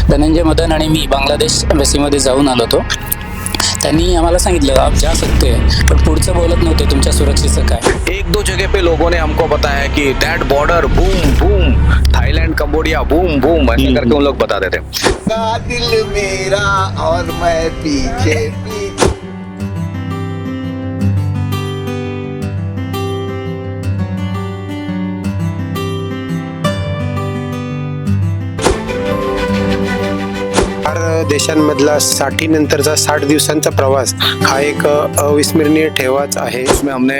धनंजय मदन आणि मी बांगलादेश एम्बसीमध्ये जाऊन आलो होतो. त्यांनी आम्हाला सांगितलं आप जा सकते हैं, पण पुढचं बोलत नव्हते तुमच्या सुरक्षेचं काय. एक दो जगह पे लोगों ने हमको बताया कि that border boom boom, Thailand Cambodia boom boom, ऐसे करके उन लोग बताते थे. दिल मेरा और मैं पीछे पीछे. देशांमधला 60 नंतरचा 60 दिवसांचा प्रवास हा एक अविस्मरणीय ठेवाच आहे. उसमें हमने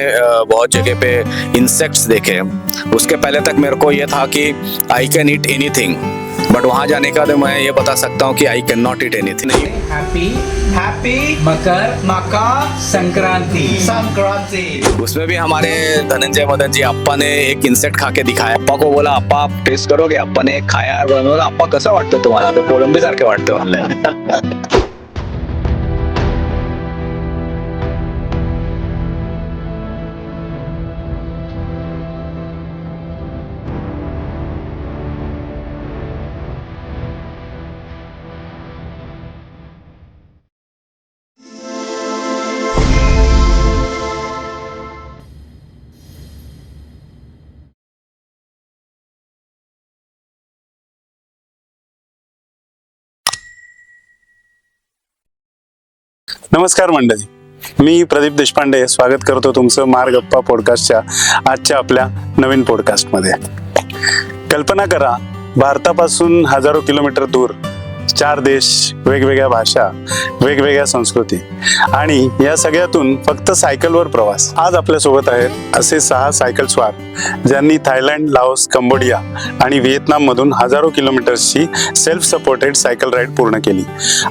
बहुत जगह पे इंसेक्ट्स देखे. उसके पहले तक मेरे को ये था कि I can eat anything, but वहाँ जाने का तो मैं ये बता सकता हूँ कि I cannot eat anything. Happy Makar Sankranti. उसमें भी हमारे धनंजय मदन जी अप्पा ने एक इंसेक्ट खा के दिखाया. अप्पा को बोला अप्पा आप टेस्ट करोगे. अप्पा ने खाया. बोला अप्पा कसं वाटतं तुम्हाला. ते कोळंबी सारखे वाटतं म्हणलं. नमस्कार मंडळी, मी प्रदीप देशपांडे स्वागत करतो तुमचं मार गप्पा पॉडकास्टच्या आजच्या आपल्या नवीन पॉडकास्टमध्ये. कल्पना करा, भारतापासून हजारो किलोमीटर दूर 4 देश, वेगवेगळ्या भाषा, वेगवेगळ्या संस्कृती आणि या सगळ्यातून फक्त सायकलवर प्रवास. आज आपल्यासोबत आहेत असे 6 सायकल स्वार ज्यांनी थायलंड, लाओस, कंबोडिया आणि व्हिएतनाममधून हजारो किलोमीटर्सची सेल्फ सपोर्टेड सायकल राईड पूर्ण केली.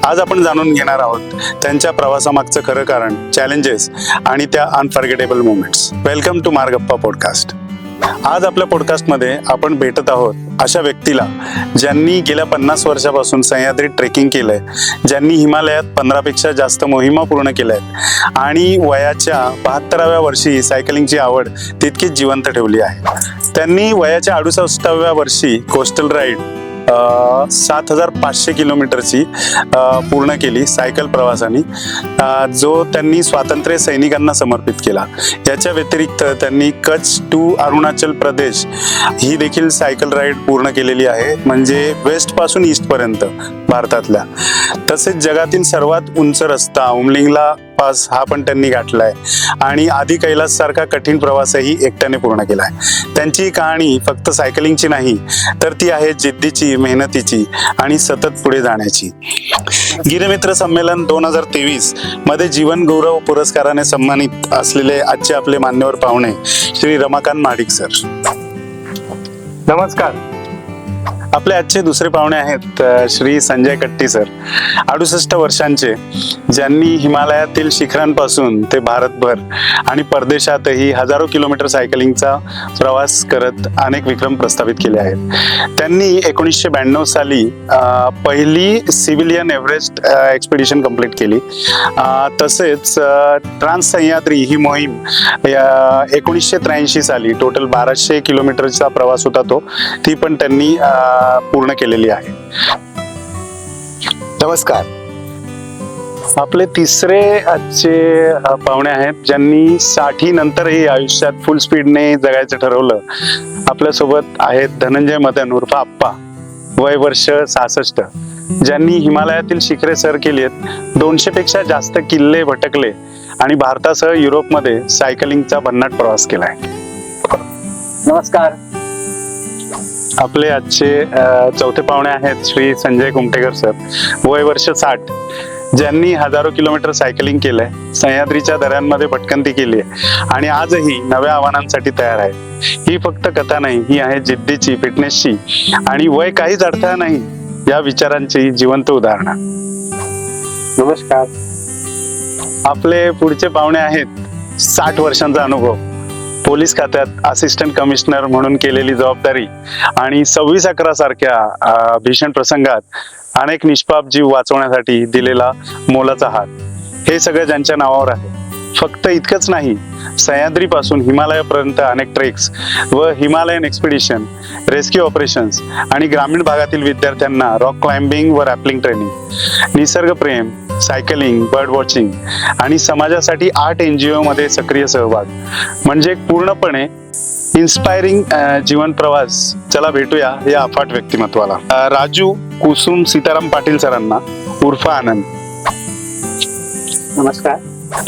आज आपण जाणून घेणार आहोत त्यांच्या प्रवासामागचं खरं कारण, चॅलेंजेस आणि त्या unforgettable moments. Welcome to Margappa podcast. आज आपल्या पॉडकास्टमध्ये आपण भेटत आहोत अशा व्यक्तीला ज्यांनी गेल्या 50 वर्षापासून सह्याद्रीत ट्रेकिंग केलंय, ज्यांनी हिमालयात 15 पेक्षा जास्त मोहिमा पूर्ण केल्या आहेत आणि वयाच्या 72व्या वर्षी सायकलिंगची आवड तितकीच जिवंत ठेवली आहे. त्यांनी वयाच्या 68व्या वर्षी कोस्टल राईड 7500 किलोमीटरची पूर्ण केली सायकल प्रवासाने, जो त्यांनी स्वातंत्र्य सैनिकांना समर्पित केला. याच्या व्यतिरिक्त त्यांनी कच्छ टू अरुणाचल प्रदेश ही देखील सायकल राईड पूर्ण केलेली आहे, म्हणजे वेस्ट पासून ईस्ट पर्यंत भारतातल्या. तसेच जगातील सर्वात उंच रस्ता उमलिंगला पास हा पण त्यांनी गाठलाय आणि आदी कैलास सारखा कठीण प्रवासही एकट्याने पूर्ण केलाय. त्यांची कहाणी फक्त सायकलिंगची नाही, तर ती आहे जिद्दीची, मेहनतीची आणि सतत पुढे जाण्याची. गिरमित्र संमेलन 2023 मध्ये जीवन गौरव पुरस्काराने सन्मानित असलेले आजचे आपले मान्यवर पाहुणे श्री रमाकांत महाडिक सर. नमस्कार. आपले आजचे दुसरे पाहुणे आहेत श्री संजय कट्टी सर, 68 वर्षांचे, ज्यांनी हिमालयातील शिखरांपासून ते भारतभर आणि परदेशातही हजारो किलोमीटर सायकलिंगचा प्रवास करत अनेक विक्रम प्रस्थापित केले आहेत. त्यांनी 1992 साली पहिली सिव्हिलियन एव्हरेस्ट एक्सपिडिशन कंप्लीट केली. तसेच ट्रान्स सह्याद्री ही मोहीम 1983 साली टोटल 1200 किलोमीटरचा प्रवास होता तो, ती पण त्यांनी पूर्ण केलेली आहे. नमस्कार. आपले तिसरे आजचे पाहुणे आहेत ज्यांनी 60 नंतरही आयुष्यात फुल स्पीडने जगायचं ठरवलं. आपल्यासोबत आहेत धनंजय मदन उर्फ अप्पा, वय वर्ष 66, ज्यांनी हिमालयातील शिखरे सर केली आहेत, 200 पेक्षा जास्त किल्ले भटकले आणि भारतासह युरोपमध्ये सायकलिंगचा भन्नाट प्रवास केलाय. नमस्कार. आपले आजचे चौथे पाहुणे आहेत श्री संजय कुमटेकर सर, वय वर्ष 60, ज्यांनी हजारो किलोमीटर सायकलिंग केलंय, सह्याद्रीच्या दऱ्यांमध्ये भटकंती केली आहे आणि आजही नव्या आव्हानांसाठी तयार आहे. ही फक्त कथा नाही, ही आहे जिद्दीची, फिटनेसची आणि वय काहीच अडथळा नाही या विचारांची जिवंत उदाहरणं. नमस्कार. आपले पुढचे पाहुणे आहेत 60 वर्षांचा अनुभव, पोलीस खात्यात असिस्टंट कमिशनर म्हणून केलेली जबाबदारी आणि 26/11 सारख्या भीषण प्रसंगात अनेक निष्पाप जीव वाचवण्यासाठी दिलेला मोलाचा हात, हे सगळं ज्यांच्या नावावर आहे फक्त इतकंच नाही, सह्याद्रीपासून हिमालयापर्यंत अनेक ट्रेक्स व हिमालयन एक्सपिडिशन, रेस्क्यू ऑपरेशन्स आणि ग्रामीण भागातील विद्यार्थ्यांना रॉक क्लाइम्बिंग व रॅपलिंग ट्रेनिंग, निसर्गप्रेम, सायकलिंग, बर्ड वॉचिंग आणि समाजासाठी 8 NGO मध्ये सक्रिय सहभाग, म्हणजे पूर्णपणे इन्स्पायरिंग जीवन प्रवास. चला भेटूया या अफाट व्यक्तिमत्वाला. राजू कुसुम सीताराम पाटील सरांना उर्फ आनंद. नमस्कार.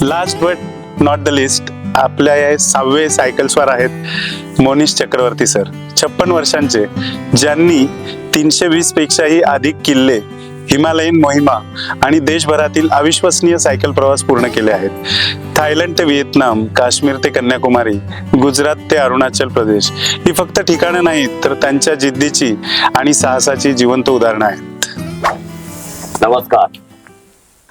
Last but not the list, आपल्या या 6वे सायकल्सवर आहेत मोनिश चक्रवर्ती सर, 56 वर्षांचे, ज्यांनी 320 पेक्षाही अधिक किल्ले, हिमालयीन मोहिमा आणि देशभरातील अविश्वसनीय सायकल प्रवास पूर्ण केले आहेत. थायलंड ते व्हिएतनाम, काश्मीर ते कन्याकुमारी, गुजरात ते अरुणाचल प्रदेश ही फक्त ठिकाणं नाहीत, तर त्यांच्या जिद्दीची आणि साहसाची जिवंत उदाहरणं आहेत. नमस्कार.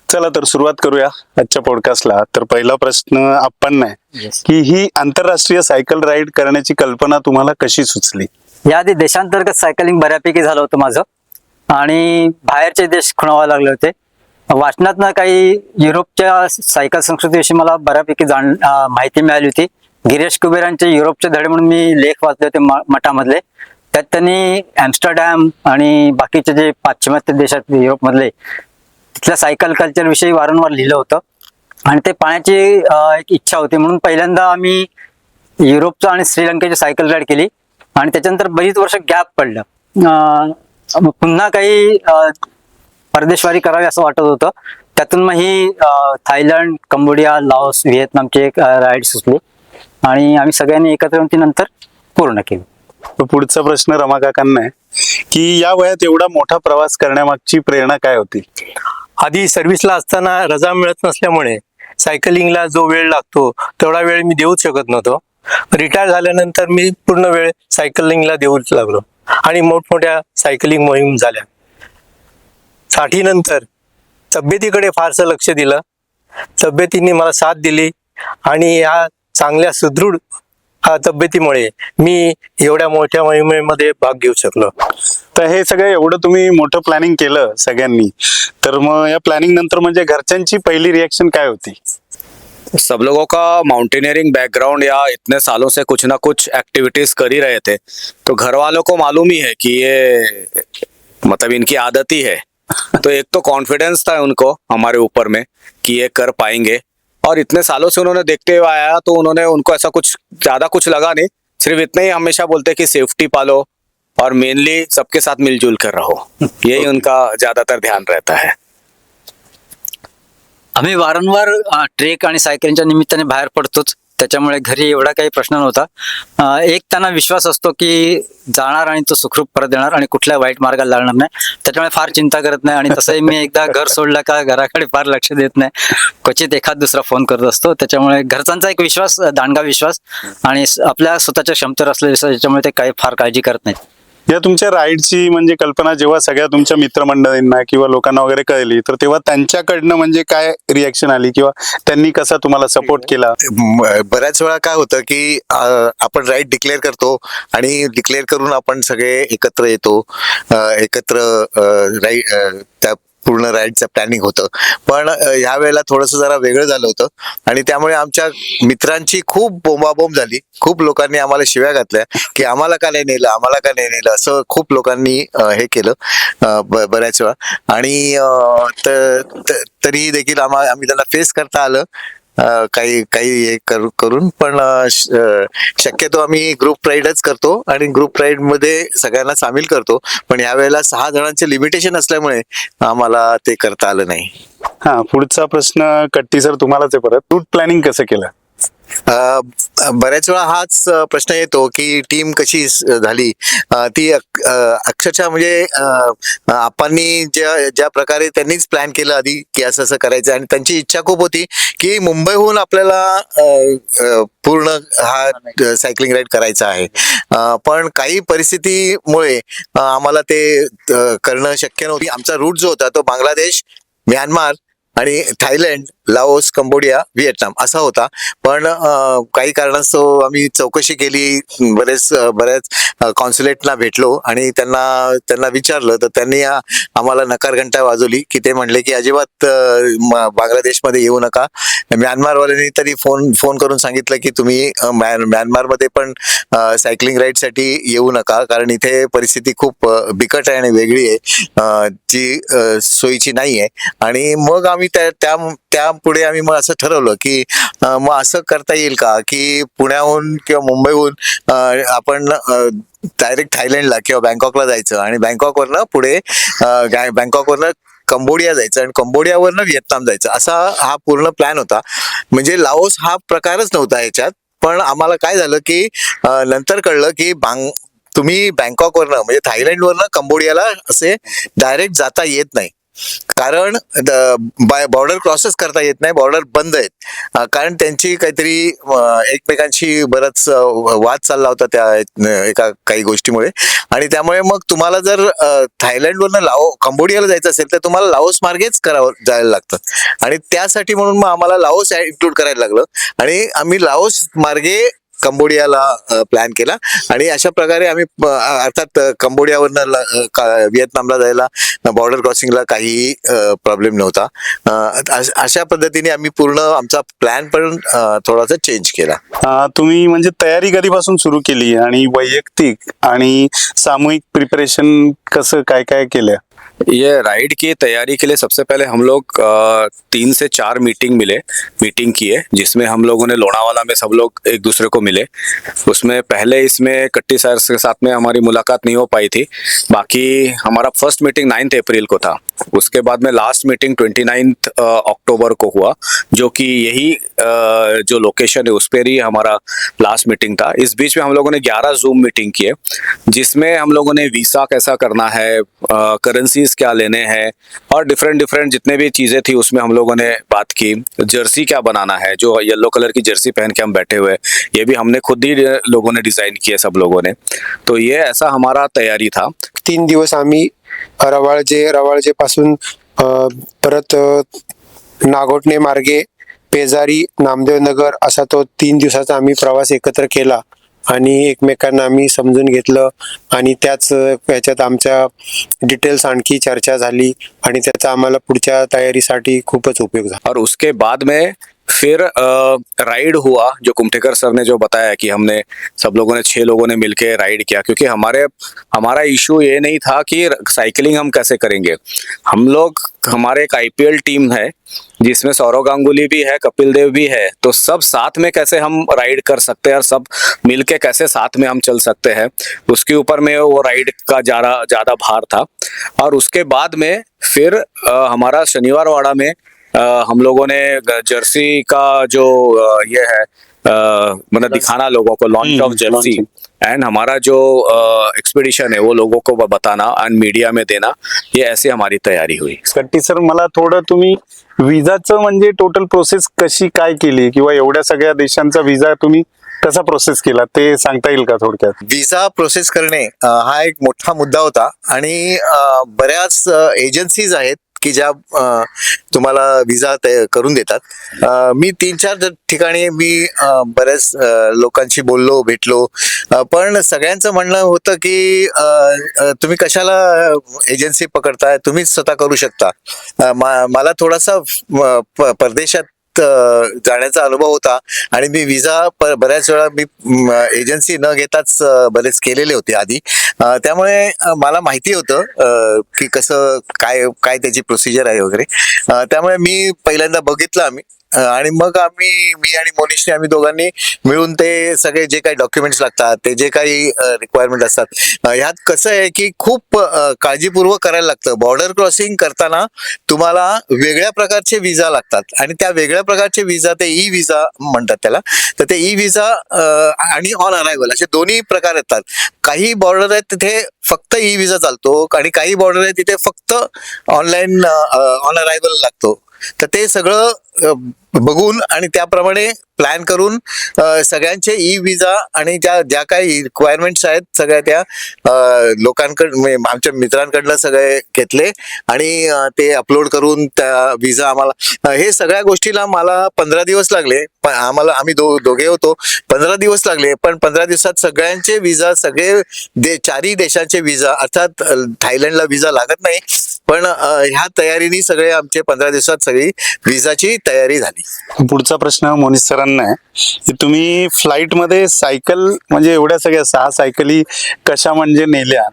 चला तर सुरुवात करूया आजच्या पॉडकास्टला. तर पहिला प्रश्न आपण आहे की ही आंतरराष्ट्रीय सायकल राईड करण्याची कल्पना तुम्हाला कशी सुचली? याआधी देशांतर्गत सायकलिंग बऱ्यापैकी झालं होतं माझं, आणि बाहेरचे देश खुणावे लागले होते. वाचनातनं काही युरोपच्या सायकल संस्कृतीविषयी मला बऱ्यापैकी माहिती मिळाली होती. गिरीश कुबेरांचे युरोपचे धडे म्हणून मी लेख वाचले होते मठामधले. त्यात त्यांनी ॲम्स्टरडॅम आणि बाकीचे जे पाश्चिमात्य देशात युरोपमधले तिथल्या सायकल कल्चर विषयी वारंवार लिहिलं होतं, आणि ते पाहण्याची एक इच्छा होती. म्हणून पहिल्यांदा आम्ही युरोपचं आणि श्रीलंकेची सायकल राईड केली, आणि त्याच्यानंतर बरीच वर्ष गॅप पडलं. पुन्हा काही परदेशवारी करावी असं वाटत होतं. त्यातून मग ही थायलंड, कंबोडिया, लाओस, व्हिएतनामची एक राईड सुचली, आणि आम्ही सगळ्यांनी एकत्र येऊन ती नंतर पूर्ण केली. पुढचा प्रश्न रमा काकांना आहे की या वयात एवढा मोठा प्रवास करण्यामागची प्रेरणा काय होती? आधी सर्व्हिसला असताना रजा मिळत नसल्यामुळे सायकलिंगला जो वेळ लागतो तेवढा वेळ मी देऊच शकत नव्हतो. रिटायर झाल्यानंतर मी पूर्ण वेळ सायकलिंगला देऊच लागलो, आणि मोठमोठ्या सायकलिंग मोहीम झाल्या. 60 नंतर तब्येतीकडे फारसं लक्ष दिलं. तब्येतीने मला साथ दिली, आणि या चांगल्या सुदृढ तब्येतीमुळे मी एवढ्या मोठ्या मोहिमेमध्ये भाग घेऊ शकलो. तर हे सगळं एवढं तुम्ही मोठं प्लॅनिंग केलं सगळ्यांनी, तर मग या प्लॅनिंग नंतर म्हणजे घरच्यांची पहिली रिएक्शन काय होती? सब लोगों का माउंटेनियरिंग बैकग्राउंड या इतने सालों से कुछ ना कुछ एक्टिविटीज कर ही रहे थे, तो घर वालों को मालूम ही है कि ये मतलब इनकी आदत ही है. तो एक तो कॉन्फिडेंस था उनको हमारे ऊपर में कि ये कर पाएंगे, और इतने सालों से उन्होंने देखते हुए आया, तो उनको ऐसा कुछ ज्यादा कुछ लगा नहीं. सिर्फ इतना ही हमेशा बोलते कि सेफ्टी पालो और मेनली सबके साथ मिलजुल कर रहो, यही उनका ज्यादातर ध्यान रहता है. आम्ही वारंवार ट्रेक आणि सायकलिंगच्या निमित्ताने बाहेर पडतोच, त्याच्यामुळे घरी एवढा काही प्रश्न नव्हता. एक त्यांना विश्वास असतो की जाणार आणि तो सुखरूप परत येणार आणि कुठल्या वाईट मार्गाला लागणार नाही, त्याच्यामुळे फार चिंता करत नाही. आणि तसंही मी एकदा घर सोडलं का घराकडे फार लक्ष देत नाही, क्वचित एखाद दुसरा फोन करत असतो. त्याच्यामुळे घरच्यांचा एक विश्वास, दांडगा विश्वास, आणि आपल्या स्वतःच्या क्षमतेवर असलेला विश्वास, त्याच्यामुळे ते काही फार काळजी करत नाहीत. या तुमच्या राईडची म्हणजे कल्पना जेव्हा सगळ्या तुमच्या मित्रमंडळींना किंवा लोकांना वगैरे कळली, तर तेव्हा त्यांच्याकडनं म्हणजे काय रिॲक्शन आली, किंवा त्यांनी कसा तुम्हाला सपोर्ट केला? बऱ्याच वेळा काय होतं की आपण राईड डिक्लेअर करतो, आणि डिक्लेअर करून आपण सगळे एकत्र येतो, एकत्र राईड त्या पूर्ण राईडचं प्लॅनिंग होतं. पण ह्या वेळेला थोडंसं जरा वेगळं झालं होतं, आणि त्यामुळे आमच्या मित्रांची खूप बोंबाबोंब झाली. खूप लोकांनी आम्हाला शिव्या घातल्या की आम्हाला का नाही नेलं, आम्हाला का नाही नेलं, असं खूप लोकांनी हे केलं बऱ्याच वेळा. आणि तरीही देखील आम्ही त्यांना फेस करता आलं काही हे करून. पण शक्यतो आम्ही ग्रुप राईडच करतो, आणि ग्रुप राईड मध्ये सगळ्यांना सामील करतो. पण यावेळेला 6 जणांचे लिमिटेशन असल्यामुळे आम्हाला ते करता आलं नाही. हा, पुढचा प्रश्न कट्टी सर तुम्हालाच आहे परत. रूट प्लॅनिंग कसं केलं? बऱ्याच वेळा हाच प्रश्न येतो की टीम कशी झाली. ती अक्षरशः म्हणजे आपणनी ज्या प्रकारे त्यांनीच प्लॅन केलं आधी की असं असं करायचं, आणि त्यांची इच्छा खूप होती की मुंबईहून आपल्याला पूर्ण हा सायकलिंग राईड करायचा आहे. पण काही परिस्थितीमुळे आम्हाला ते करणं शक्य नव्हती. आमचा रूट जो होता तो बांगलादेश, म्यानमार आणि थायलंड, लाओस, कंबोडिया, व्हिएतनाम असा होता. पण काही कारणास्तव आम्ही चौकशी केली, बऱ्याच कॉन्सुलेटला भेटलो आणि त्यांना विचारलं, तर त्यांनी आम्हाला नकार घंटा वाजवली की ते म्हणले की अजिबात बांगलादेशमध्ये येऊ नका. म्यानमारवाल्यांनी तरी फोन करून सांगितलं की तुम्ही म्यानमारमध्ये पण सायकलिंग राईडसाठी येऊ नका, कारण इथे परिस्थिती खूप बिकट आहे आणि वेगळी आहे, जी सोयीची नाही आहे. आणि मग आम्ही त्या पुढे आम्ही मग असं ठरवलं की मग असं करता येईल का की पुण्याहून किंवा मुंबईहून आपण डायरेक्ट थायलंडला किंवा बँकॉकला जायचं आणि बँकॉकवरनं पुढे बँकॉकवरनं कंबोडिया जायचं आणि कंबोडियावरनं व्हिएतनाम जायचं, असा हा पूर्ण प्लॅन होता. म्हणजे लाओस हा प्रकारच नव्हता याच्यात. पण आम्हाला काय झालं की नंतर कळलं की तुम्ही बँकॉकवरनं म्हणजे थायलंडवरनं कंबोडियाला असे डायरेक्ट जाता येत नाही, कारण बॉर्डर क्रॉसच करता येत नाही, बॉर्डर बंद आहेत. कारण त्यांची काहीतरी एकमेकांशी बराच वाद चालला होता त्या काही गोष्टीमुळे. आणि त्यामुळे मग तुम्हाला जर थायलंडवरनं कंबोडियाला जायचं असेल तर तुम्हाला लाओस मार्गेच जायला लागतं. आणि त्यासाठी म्हणून मग आम्हाला लाओस इन्क्लूड करायला लागलं आणि आम्ही लाओस मार्गे कंबोडियाला प्लॅन केला. आणि अशा प्रकारे आम्ही अर्थात कंबोडियावरनं व्हिएतनामला जायला बॉर्डर क्रॉसिंगला काही प्रॉब्लेम नव्हता. अशा पद्धतीने आम्ही पूर्ण आमचा प्लॅन पण थोडासा चेंज केला. तुम्ही म्हणजे तयारी कधीपासून सुरू केली आणि वैयक्तिक आणि सामूहिक प्रिपरेशन कसं काय काय केलं? ये राइड की तैयारी के लिए सबसे पहले हम लोग 3 से 4 मीटिंग किए, जिसमें हम लोगों ने लोनावाला में सब लोग एक दूसरे को मिले. उसमें पहले इसमें कट्टी सर के साथ में हमारी मुलाकात नहीं हो पाई थी. बाकी हमारा फर्स्ट मीटिंग 9 अप्रैल को था. उसके बाद में लास्ट मीटिंग 29 अक्टूबर को हुआ, जो कि यही जो लोकेशन है उस पर ही हमारा लास्ट मीटिंग था. इस बीच में हम लोगों ने 11 जूम मीटिंग किए, जिसमें हम लोगों ने वीसा कैसा करना है, करेंसीज क्या लेने हैं और डिफरेंट जितने भी चीज़ें थी उसमें हम लोगों ने बात की. जर्सी क्या बनाना है, जो येलो कलर की जर्सी पहन के हम बैठे हुए, ये भी हमने खुद ही लोगों ने डिज़ाइन किए सब लोगों ने. तो ये ऐसा हमारा तैयारी था. 3 दिवस आम्ही रवाळजे पासून परत नागोठणे मार्गे पेजारी, नामदेवनगर असा तो 3 दिवसाचा आम्ही प्रवास एकत्र केला आणि एकमेकांना आम्ही समजून घेतलं आणि त्याच याच्यात आमच्या डिटेल्स आणखी चर्चा झाली आणि त्याचा आम्हाला पुढच्या तयारीसाठी खूपच उपयोग झाला. और उसके बाद में फिर राइड हुआ, जो कुमठेकर सर ने जो बताया कि हमने सब लोगों ने 6 लोगों ने मिलके राइड किया, क्योंकि हमारा इशू ये नहीं था कि साइकिलिंग हम कैसे करेंगे. हमारे एक IPL टीम है जिसमें सौरव गांगुली भी है, कपिल देव भी है, तो सब साथ में कैसे हम राइड कर सकते हैं और सब मिलके कैसे साथ में हम चल सकते हैं, उसके ऊपर में वो राइड का ज़्यादा भार था. और उसके बाद में फिर हमारा शनिवार वाड़ा में हम लोगों ने जर्सी का जो ये है मतलब दिखाना लोगों को, लॉन्च ऑफ जर्सी, एंड हमारा जो एक्सपेडिशन है वो लोगों को बताना एंड मीडिया में देना, ये ऐसे हमारी तयारी हुई. कट्टी सर, मला थोडं तुम्ही विजाचं म्हणजे टोटल प्रोसेस कशी काय केली किंवा एवढ्या सगळ्या देशांचा विजा तुम्ही कसा प्रोसेस केला ते सांगता येईल का थोडक्यात? विजा प्रोसेस करणे हा एक मोठा मुद्दा होता आणि बऱ्याच एजन्सीज आहेत की ज्या तुम्हाला विजा करून देतात. मी 3-4 ठिकाणी मी बऱ्याच लोकांशी बोललो, भेटलो, पण सगळ्यांचं म्हणणं होतं की तुम्ही कशाला एजन्सी पकडताय, तुम्हीच स्वतः करू शकता. मला थोडासा परदेशात जाण्याचा अनुभव होता आणि मी विजा बऱ्याच वेळा मी एजन्सी न घेताच बरेच केलेले होते आधी. त्यामुळे मला माहिती होतं की कसं काय त्याची प्रोसिजर आहे वगैरे. त्यामुळे मी पहिल्यांदा बघितलं आम्ही आणि मग मी आणि मोनिशने आम्ही दोघांनी मिळून ते सगळे जे काही डॉक्युमेंट्स लागतात, ते जे काही रिक्वायरमेंट असतात, ह्यात कसं आहे की खूप काळजीपूर्वक करायला लागतं. बॉर्डर क्रॉसिंग करताना तुम्हाला वेगळ्या प्रकारचे विजा लागतात आणि त्या वेगळ्या प्रकारचे विजा, ते ई विजा म्हणतात त्याला. तर ते ई विजा आणि ऑन अरायव्हल असे दोन्ही प्रकार येतात. काही बॉर्डर आहेत तिथे फक्त ई विजा चालतो आणि काही बॉर्डर आहे तिथे फक्त ऑनलाईन ऑन अरायव्हल लागतो. तर ते सगळं बघून आणि त्याप्रमाणे प्लॅन करून सगळ्यांचे ई विजा आणि ज्या काही रिक्वायरमेंट्स आहेत सगळ्या त्या लोकांकडे आमच्या मित्रांकडनं सगळे घेतले आणि ते अपलोड करून त्या विजा आम्हाला हे सगळ्या गोष्टीला मला 15 दिवस लागले. आम्ही दोघे होतो, 15 दिवस लागले. पण 15 दिवसात सगळ्यांचे विजा, सगळे चारही देशांचे विजा, अर्थात थायलंडला विजा लागत नाही, पण ह्या तयारीने सगळे आमचे 15 दिवसात सगळी विजाची तयारी झाली. पुढचा प्रश्न मोनिश सरांना आहे की तुम्ही फ्लाइट मध्ये सायकल म्हणजे एवढ्या सगळ्या 6 सायकली कशा म्हणजे नेल्या,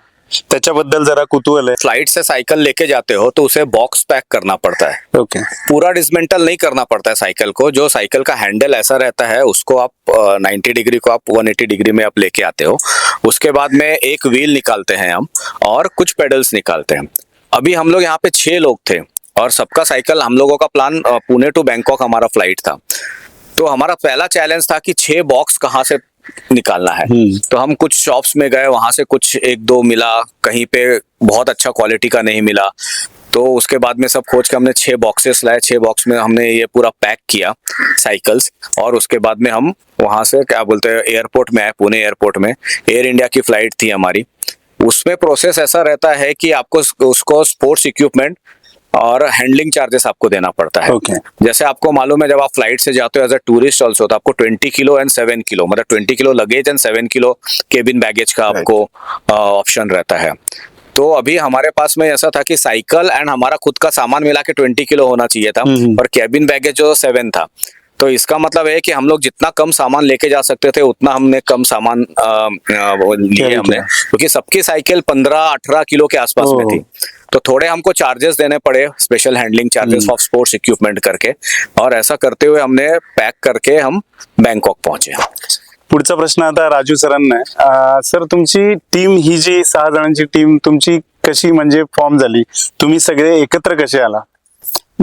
त्याच्याबद्दल जरा कुतूहल है. फ्लाइट से साइकिल लेके जाते हो तो उसे बॉक्स पैक करना पड़ता है. ओके. पूरा डिसमेंटल नहीं करना पड़ता है साइकिल को. जो साइकिल का हैंडल ऐसा रहता है उसको आप 90 डिग्री को आप 180 डिग्री में आप लेके आते हो. उसके बाद में एक व्हील निकालते हैं हम और कुछ पेडल्स निकालते हैं. अभी हम लोग यहाँ पे 6 लोग थे और सबका साइकिल, हम लोगों का प्लान पुणे टू बैंकॉक हमारा फ्लाइट था. तो हमारा पहला चैलेंज था कि 6 बॉक्स कहाँ से निकालना है. तो हम कुछ शॉप्स में गए, वहां से कुछ 1-2 मिला, कहीं पे बहुत अच्छा क्वालिटी का नहीं मिला. तो उसके बाद में सब खोज के हमने 6 बॉक्सेस लाए. 6 बॉक्स में हमने ये पूरा पैक किया साइकिल्स, और उसके बाद में हम वहां से क्या बोलते हैं एयरपोर्ट में आए. पुणे एयरपोर्ट में एयर इंडिया की फ्लाइट थी हमारी. उसमें प्रोसेस ऐसा रहता है कि आपको उसको स्पोर्ट्स इक्विपमेंट और हैंडलिंग चार्जेस आपको देना पड़ता है. Okay. जैसे आपको मालूम है जब आप फ्लाइट से जाते हो एज अ टूरिस्ट ऑल्सो, तो आपको 20 किलो एंड 7 किलो, मतलब 20 kilo luggage end 7 kilo cabin baggage का आपको ऑप्शन रहता है. तो अभी हमारे पास में ऐसा था कि साइकिल एंड हमारा खुद का सामान मिला के 20 किलो होना चाहिए था, और केबिन बैगेज जो 7 था. तो इसका मतलब है कि हम लोग जितना कम सामान लेके जा सकते थे उतना हमने कम सामान लिए हमने, क्योंकि सबकी साइकिल 15-18 किलो के आसपास में थी. तो थोड़े हमको चार्जेस देने पड़े, special handling charges of sports equipment करके, और ऐसा करते हुए हमने पैक करके हम बैंकॉक पहुंचे. पुढचा प्रश्न आता राजू सरांना आहे. सर, तुमची टीम ही जी 6 जणांची टीम तुमची कशी म्हणजे फॉर्म झाली, तुम्ही सगळे एकत्र कसे आला?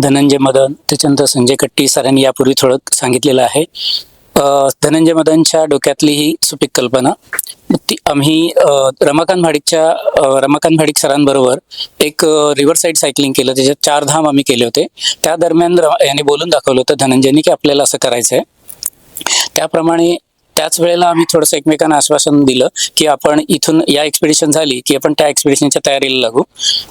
धनंजय मदन, त्याच्यानंतर संजय कट्टी सरांनी यापूर्वी थोडं सांगितलेलं आहे. धनंजय मदनच्या डोक्यातली ही सुपीक कल्पना ती आम्ही रमाकांत भाडिक सरांबरोबर एक रिव्हर साईड सायकलिंग केलं. त्याच्यात 4 धाम आम्ही केले होते. त्या दरम्यान याने बोलून दाखवलं होतं धनंजयनी की आपल्याला असं करायचं आहे. त्याप्रमाणे त्याच वेळेला आम्ही थोडंसं एकमेकांना आश्वासन दिलं की आपण इथून या एक्सपिडिशन झाली की आपण त्या एक्सपिडिशनच्या तयारीला लागू.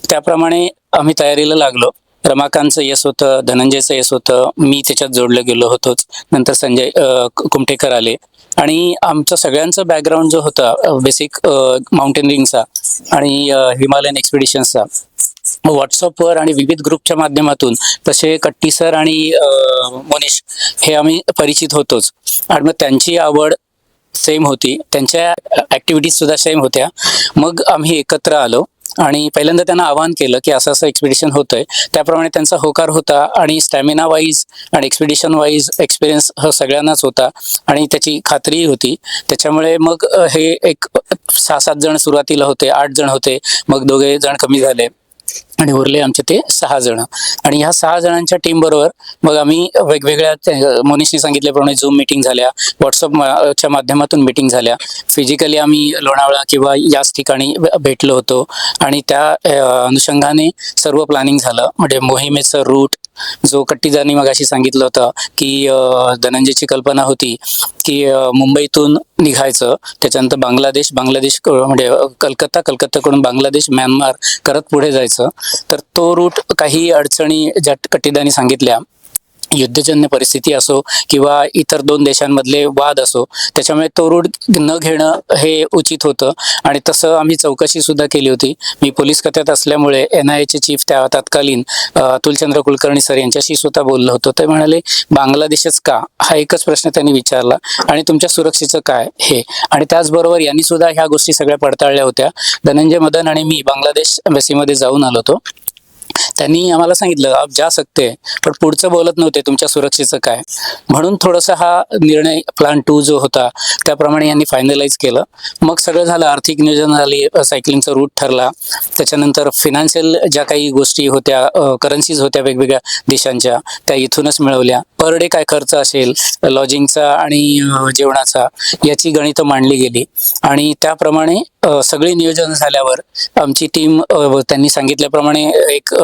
त्याप्रमाणे आम्ही तयारीला लागलो. रमाकांतचं यश होतं, धनंजयचं यश होतं, मी त्याच्यात जोडलं गेलो होतोच. नंतर संजय कुमठेकर आले, आणि आमचं सगळ्यांचं बॅकग्राऊंड जो होता बेसिक माउंटेनिंगचा आणि हिमालयन एक्सपिडिशन्सचा, व्हॉट्सअपवर आणि विविध ग्रुपच्या माध्यमातून तसे कट्टी सर आणि मोनिश हे आम्ही परिचित होतोच. आणि मग त्यांची आवड सेम होती, त्यांच्या ॲक्टिव्हिटीज सुद्धा सेम होत्या. मग आम्ही एकत्र आलो आणि पहिल्यांदा त्यांना आवाहन केलं की असं असं एक्सपिडिशन होतंय. त्याप्रमाणे त्यांचा होकार होता, आणि स्टॅमिना वाईज आणि एक्सपिडिशन वाईज एक्सपिरियन्स हा सगळ्यांनाच होता आणि त्याची खात्रीही होती. त्याच्यामुळे मग हे एक 6-7 जण सुरुवातीला होते, 8 जण होते, मग 2 जण कमी झाले आणि उरले आमचे ते 6 जण. आणि ह्या 6 जणांच्या टीम बरोबर मग आम्ही वेगवेगळ्या मोनिशने सांगितल्याप्रमाणे झूम मिटिंग झाल्या, व्हॉट्सअपच्या माध्यमातून मिटिंग झाल्या, फिजिकली आम्ही लोणावळा किंवा याच ठिकाणी भेटलो होतो, आणि त्या अनुषंगाने सर्व प्लॅनिंग झालं. म्हणजे मोहिमेचं रूट जो कट्टीदानी मगाशी सांगितलं होतं की धनंजयची कल्पना होती की मुंबईतून निघायचं, त्याच्यानंतर बांगलादेश म्हणजे कलकत्ताकडून बांगलादेश, म्यानमार करत पुढे जायचं. तर तो रूट काही अडचणी ज्या कट्टीदानी सांगितल्या, युद्धजन्य परिस्थिती असो किंवा इतर 2 देशांमधले वाद असो, त्याच्यामुळे तो रूट न घेणं हे उचित होतं. आणि तसं आम्ही चौकशी सुद्धा केली होती. मी पोलीस खात्यात असल्यामुळे NIAचे चीफ त्या तत्कालीन अतुलचंद्र कुलकर्णी सर यांच्याशी स्वतः बोललो होतो. ते म्हणाले बांगलादेशच का, हा एकच प्रश्न त्यांनी विचारला, आणि तुमच्या सुरक्षेचं काय हे. आणि त्याचबरोबर यांनी सुद्धा ह्या गोष्टी सगळ्या पडताळल्या होत्या. धनंजय मदन आणि मी बांगलादेश एम्बसीमध्ये जाऊन आलो होतो. त्यांनी आम्हाला सांगितलं आप जा सकते, पण पुढचं बोलत नव्हते तुमच्या सुरक्षेचं काय. म्हणून थोडासा हा निर्णय प्लॅन 2 जो होता त्याप्रमाणे यांनी फायनलाइज केलं. मग सगळं झालं, आर्थिक नियोजन झाली, सायकलिंगचा रूट ठरला. त्याच्यानंतर फिनान्शियल ज्या काही गोष्टी होत्या, करन्सीज होत्या वेगवेगळ्या देशांच्या, त्या इथूनच मिळवल्या. पर डे काय खर्च असेल, लॉजिंगचा आणि जेवणाचा, याची गणितं मांडली गेली. आणि त्याप्रमाणे सगळे नियोजन झाल्यावर आमची टीम त्यांनी सांगितल्याप्रमाणे एक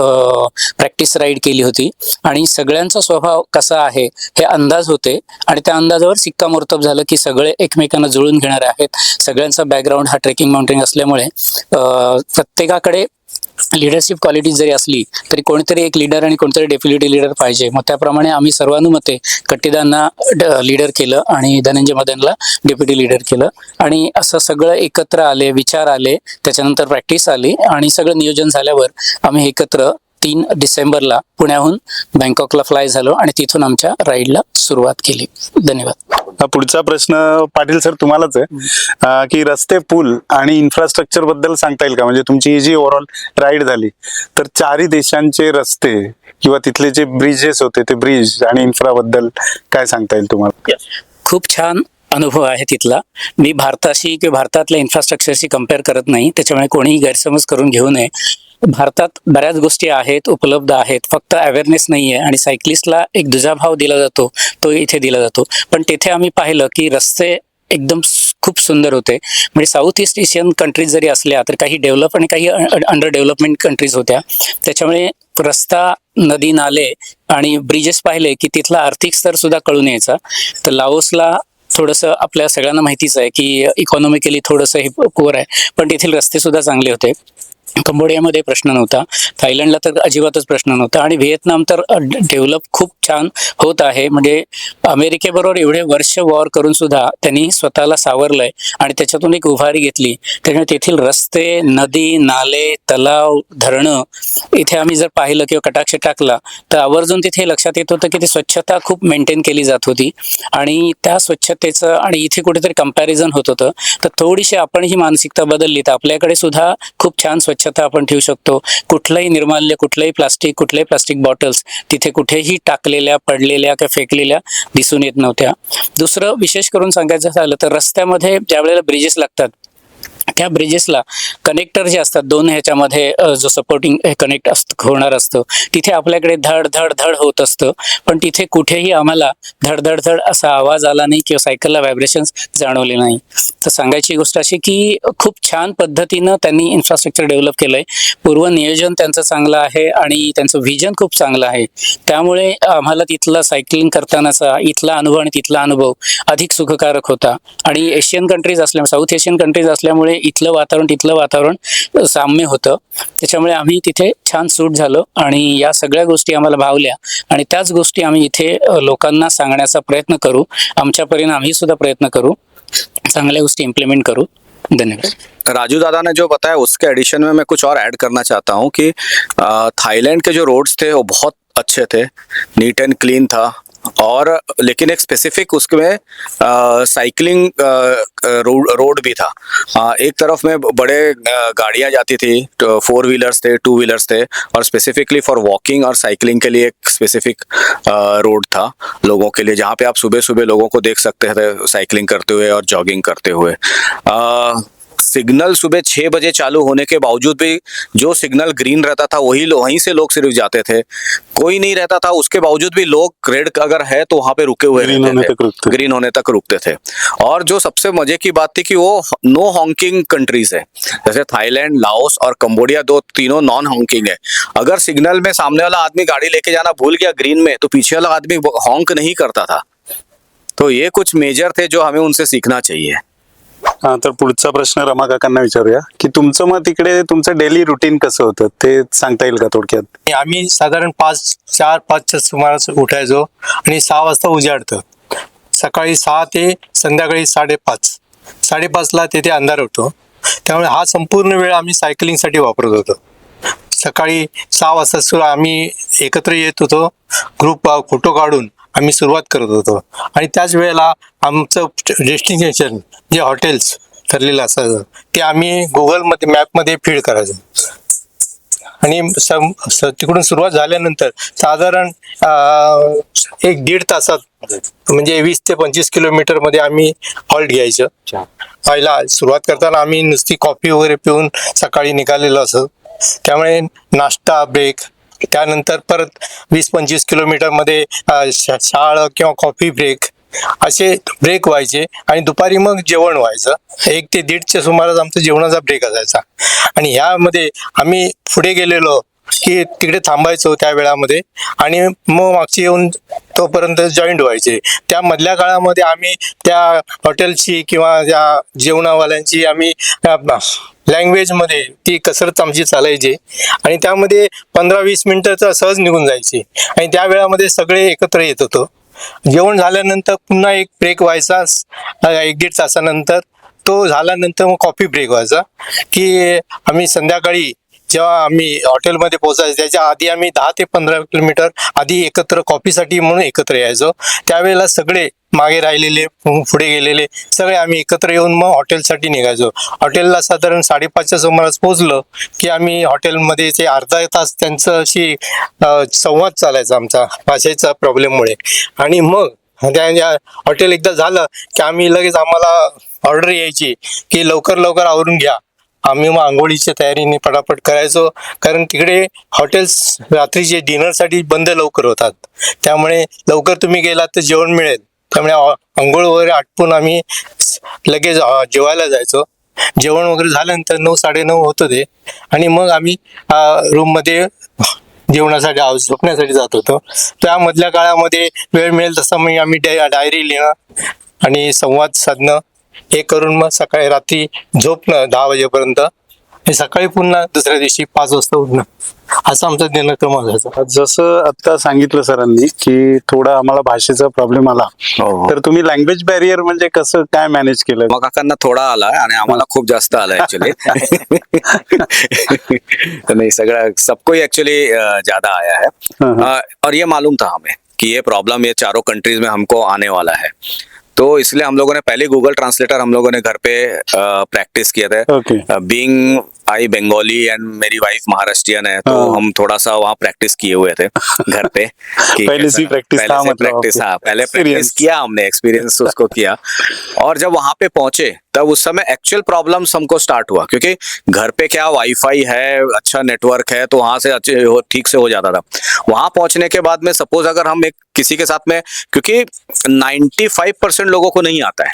प्रॅक्टिस राईड केली होती आणि सगळ्यांचा स्वभाव कसा आहे हे अंदाज होते आणि त्या अंदाजावर शिक्कामोर्तब झालं की सगळे एकमेकांना जुळून घेणारे आहेत. सगळ्यांचा बॅकग्राऊंड हा ट्रेकिंग माउंटेन असल्यामुळे प्रत्येकाकडे लिडरशिप क्वालिटी जरी असली तरी कोणीतरी एक लीडर आणि कोणतरी डेप्युटी लीडर पाहिजे. मग त्याप्रमाणे आम्ही सर्वानुमते कट्टीदांना लीडर केलं आणि धनंजय मदनला डेप्युटी लीडर केलं आणि असं सगळं एकत्र आले, विचार आले, त्याच्यानंतर प्रॅक्टिस आली आणि सगळं नियोजन झाल्यावर आम्ही एकत्र 3 डिसेंबरला पुण्याहून बँकॉकला फ्लाय झालो आणि तिथून आमच्या राईडला सुरुवात केली. धन्यवाद. हा पुढचा प्रश्न पाटील सर तुम्हालाच आहे की रस्ते, पूल आणि इन्फ्रास्ट्रक्चर बद्दल सांगता येईल का? म्हणजे तुमची ही जी ओव्हरऑल राईड झाली तर चारही देशांचे रस्ते किंवा तिथले जे ब्रिजेस होते ते ब्रिज आणि इन्फ्रा बद्दल काय सांगता येईल तुम्हाला? खूप छान अनुभव आहे तिथला. मी भारताशी किंवा भारतातल्या इन्फ्रास्ट्रक्चरशी कम्पेअर करत नाही, त्याच्यामुळे कोणीही गैरसमज करून घेऊ नये. भारतात बऱ्याच गोष्टी आहेत, उपलब्ध आहेत, फक्त अवेअरनेस नाही आहे आणि सायकलिस्टला एक दुजाभाव दिला जातो तो इथे दिला जातो. पण तिथे आम्ही पाहिलं की रस्ते एकदम खूप सुंदर होते. म्हणजे साऊथ ईस्ट एशियन कंट्रीज जरी असल्या तर काही डेव्हलप आणि काही अंडर डेव्हलपमेंट कंट्रीज होत्या. त्याच्यामुळे रस्ता, नदी, नाले आणि ब्रिजेस पाहिले की तिथला आर्थिक स्तर सुद्धा कळून यायचा. तर लाओसला थोडंसं आपल्या सगळ्यांना माहितीच आहे की इकॉनॉमिकली थोडंसं हे पुअर आहे, पण तेथील रस्ते सुद्धा चांगले होते. कंबोडियामध्ये प्रश्न नव्हता, थायलंडला तर अजिबातच प्रश्न नव्हता आणि व्हिएतनाम तर डेव्हलप खूप छान होत आहे. म्हणजे अमेरिकेबरोबर एवढे वर्ष वॉर करून सुद्धा त्यांनी स्वतःला सावरलंय आणि त्याच्यातून एक उभारी घेतली. त्यामुळे तेथील रस्ते, नदी, नाले, तलाव, धरणं इथे आम्ही जर पाहिलं किंवा कटाक्ष टाकला तर आवर्जून तिथे लक्षात येत होतं की ती स्वच्छता खूप मेंटेन केली जात होती आणि त्या स्वच्छतेचं आणि इथे कुठेतरी कंपॅरिझन होत होतं. तर थोडीशी आपण ही मानसिकता बदलली तर आपल्याकडे सुद्धा खूप छान स्वच्छता आपण ठेवू शकतो. कुठलंही निर्माल्य, कुठलंही प्लास्टिक बॉटल्स तिथे कुठेही टाकलेल्या, पडलेल्या किंवा फेकलेल्या दिसून येत नव्हत्या. दुसरं विशेष करून सांगायचं झालं तर रस्त्यामध्ये ज्या वेळेला ब्रिजेस लागतात त्या ब्रिजेसला कनेक्टर जे असतात दोन ह्याच्यामध्ये जो सपोर्टिंग कनेक्ट होणार असतं तिथे आपल्याकडे धड धड धड होत असतं, पण तिथे कुठेही आम्हाला धड धड धड असा आवाज आला नाही किंवा सायकलला व्हायब्रेशन्स जाणवले नाही. तर सांगायची गोष्ट अशी की खूप छान पद्धतीनं त्यांनी इन्फ्रास्ट्रक्चर डेव्हलप केलंय. पूर्व नियोजन त्यांचं चांगलं आहे आणि त्यांचं व्हिजन खूप चांगलं आहे. त्यामुळे आम्हाला तिथला सायकलिंग करतानाचा इथला अनुभव आणि तिथला अनुभव अधिक सुखकारक होता. आणि एशियन कंट्रीज असल्यामुळे, साऊथ एशियन कंट्रीज असल्यामुळे इथलं वातावरण तिथलं वातावरण साम्य होतं. त्याच्यामुळे आम्ही तिथे छान सूट झालो आणि या सगळ्या गोष्टी आम्हाला भावल्या आणि त्याच गोष्टी आम्ही इथे लोकांना सांगण्याचा प्रयत्न करू. आमच्या परीने आम्ही सुद्धा प्रयत्न करू, चांगल्या गोष्टी इम्प्लीमेंट करू. धन्यवाद. राजू दादा ने जो बताया उसके एडिशन में मैं कुछ और ऐड करना चाहता हूँ कि थाईलैंड के जो रोड्स थे वो बहुत अच्छे थे, नीट एंड क्लीन था और लेकिन एक स्पेसिफिक उसमें साइकिलिंग रोड भी था. एक तरफ में बड़े गाड़ियां जाती थी, 4 व्हीलर्स थे, 2 व्हीलर्स थे और स्पेसिफिकली फॉर वॉकिंग और साइकिलिंग के लिए एक स्पेसिफिक रोड था लोगों के लिए, जहाँ पे आप सुबह सुबह लोगों को देख सकते थे साइकिलिंग करते हुए और जॉगिंग करते हुए. सिग्नल सुबह 6 बजे चालू होने के बावजूद भी जो सिग्नल ग्रीन रहता था वहीं से लोग सिर्फ जाते थे, कोई नहीं रहता था उसके बावजूद भी लोग रेड अगर है तो वहां पे रुके हुए ग्रीन होने तक रुकते थे. और जो सबसे मजे की बात थी कि वो नो हॉन्किंग कंट्रीज है, जैसे थाईलैंड, लाओस और कंबोडिया तीनों नॉन हॉन्किंग है. अगर सिग्नल में सामने वाला आदमी गाड़ी लेके जाना भूल गया ग्रीन में तो पीछे वाला आदमी हॉन्क नहीं करता था. तो ये कुछ मेजर थे जो हमें उनसे सीखना चाहिए. हा, तर पुढचा प्रश्न रमा काकांना विचारूया की तुमचं मग तिकडे तुमचं डेली रुटीन कसं होतं ते सांगता येईल का थोडक्यात? आम्ही साधारण 4-5च्या सुमारास उठायचो आणि 6 वाजता उजाडतं. सकाळी 6 ते संध्याकाळी 5:30ला तिथे अंधार होतो. त्यामुळे हा संपूर्ण वेळ आम्ही सायकलिंगसाठी वापरत होतो. सकाळी 6 वाजता सुद्धा आम्ही एकत्र येत होतो, ग्रुप फोटो काढून आम्ही सुरुवात करत होतो आणि त्याच वेळेला आमचं डेस्टिनेशन जे हॉटेल्स ठरलेलं असायचं ते आम्ही गुगलमध्ये मॅपमध्ये फीड करायचो आणि तिकडून सुरुवात झाल्यानंतर साधारण 1-1.5 तासात म्हणजे 20 ते 25 किलोमीटर मध्ये आम्ही हॉल्ट घ्यायचं. पहिला सुरुवात करताना आम्ही नुसती कॉफी वगैरे पिऊन सकाळी निघालेलो असं, त्यामुळे नाश्ता ब्रेक, त्यानंतर परत 20-25 किलोमीटर मध्ये शाळा किंवा कॉफी ब्रेक असे ब्रेक व्हायचे आणि दुपारी मग जेवण व्हायचं. 1 ते 1:30च्या सुमारास आमचा जेवणाचा ब्रेक असायचा आणि ह्यामध्ये आम्ही पुढे गेलेलो की तिकडे थांबायचो त्या वेळामध्ये आणि मग मागची येऊन तोपर्यंत जॉईंट व्हायचे. त्या मधल्या काळामध्ये आम्ही त्या हॉटेलची किंवा त्या जेवणावाल्यांची आम्ही लँग्वेजमध्ये ती कसरत आमची चालायची आणि त्यामध्ये 15-20 मिनिटं तर सहज निघून जायची आणि त्या वेळामध्ये सगळे एकत्र येत होतो. जेवण झाल्यानंतर पुन्हा एक ब्रेक व्हायचा 1-1.5 तासानंतर. तो झाल्यानंतर मग कॉफी ब्रेक व्हायचा की आम्ही संध्याकाळी जेव्हा आम्ही हॉटेलमध्ये पोहोचायचो त्याच्या आधी आम्ही 10 ते 15 किलोमीटर आधी एकत्र कॉफीसाठी म्हणून एकत्र यायचो. त्यावेळेला सगळे मागे राहिलेले पुढे गेलेले सगळे आम्ही एकत्र येऊन मग हॉटेलसाठी निघायचो. हॉटेलला साधारण 5:30च्या सुमारास पोहोचलो की आम्ही हॉटेलमध्ये ते अर्धा तास त्यांचं अशी संवाद चालायचा आमचा भाषेचा प्रॉब्लेममुळे. आणि मग त्या हॉटेल एकदा झालं की आम्ही लगेच आम्हाला ऑर्डर यायची की लवकर लवकर आवरून घ्या. आम्ही मग आंघोळीच्या तयारीने पटापट करायचो कारण तिकडे हॉटेल्स रात्रीचे डिनरसाठी बंद लवकर होतात. त्यामुळे लवकर तुम्ही गेलात तर जेवण मिळेल. त्यामुळे आंघोळ वगैरे आटपून आम्ही लगेच जेवायला जायचो. जेवण वगैरे झाल्यानंतर 9-9:30 होतं ते आणि मग आम्ही रूममध्ये जेवणासाठी झोपण्यासाठी जात होतो. त्यामधल्या काळामध्ये वेळ मिळेल तसा मग आम्ही डायरी लिहिणं आणि संवाद साधणं हे करून मग सकाळी रात्री झोपणं 10 वाजेपर्यंत आणि सकाळी पुन्हा दुसऱ्या दिवशी 5 वाजता उठणं असा आमचा दिनक्रम असायचा. जसं आता सांगितलं सरांनी की थोडा आम्हाला भाषेचा प्रॉब्लेम आला, तर तुम्ही लँग्वेज बॅरियर म्हणजे कसं काय मॅनेज केलं? मग काकांना थोडा आला आणि आम्हाला खूप जास्त आला एक्चुअली. नहीं, सगळं सबको एक्चुअली ज्यादा आया है. और ये मालूम था हमें कि ये प्रॉब्लम ये चारों कंट्रीज में हमको आने वाला है. तो इसलिए हम लोगों ने पहले गूगल ट्रांसलेटर हम लोगों ने घर पे प्रैक्टिस किए थे. बीइंग आई बंगाली एंड मेरी वाइफ महाराष्ट्रियन है तो हम थोड़ा सा वहाँ प्रैक्टिस किए हुए थे घर पे. पहले से प्रैक्टिस था, मतलब प्रैक्टिस, हाँ पहले प्रैक्टिस किया हमने, एक्सपीरियंस उसको किया. और जब वहाँ पे पहुंचे तब उस समय एक्चुअल प्रॉब्लम्स हमको स्टार्ट हुआ क्योंकि घर पे क्या वाईफाई है, अच्छा नेटवर्क है तो वहां से ठीक से हो जाता था. वहां पहुंचने के बाद में सपोज अगर हम एक किसी के साथ में, क्योंकि 95% लोगों को नहीं आता है.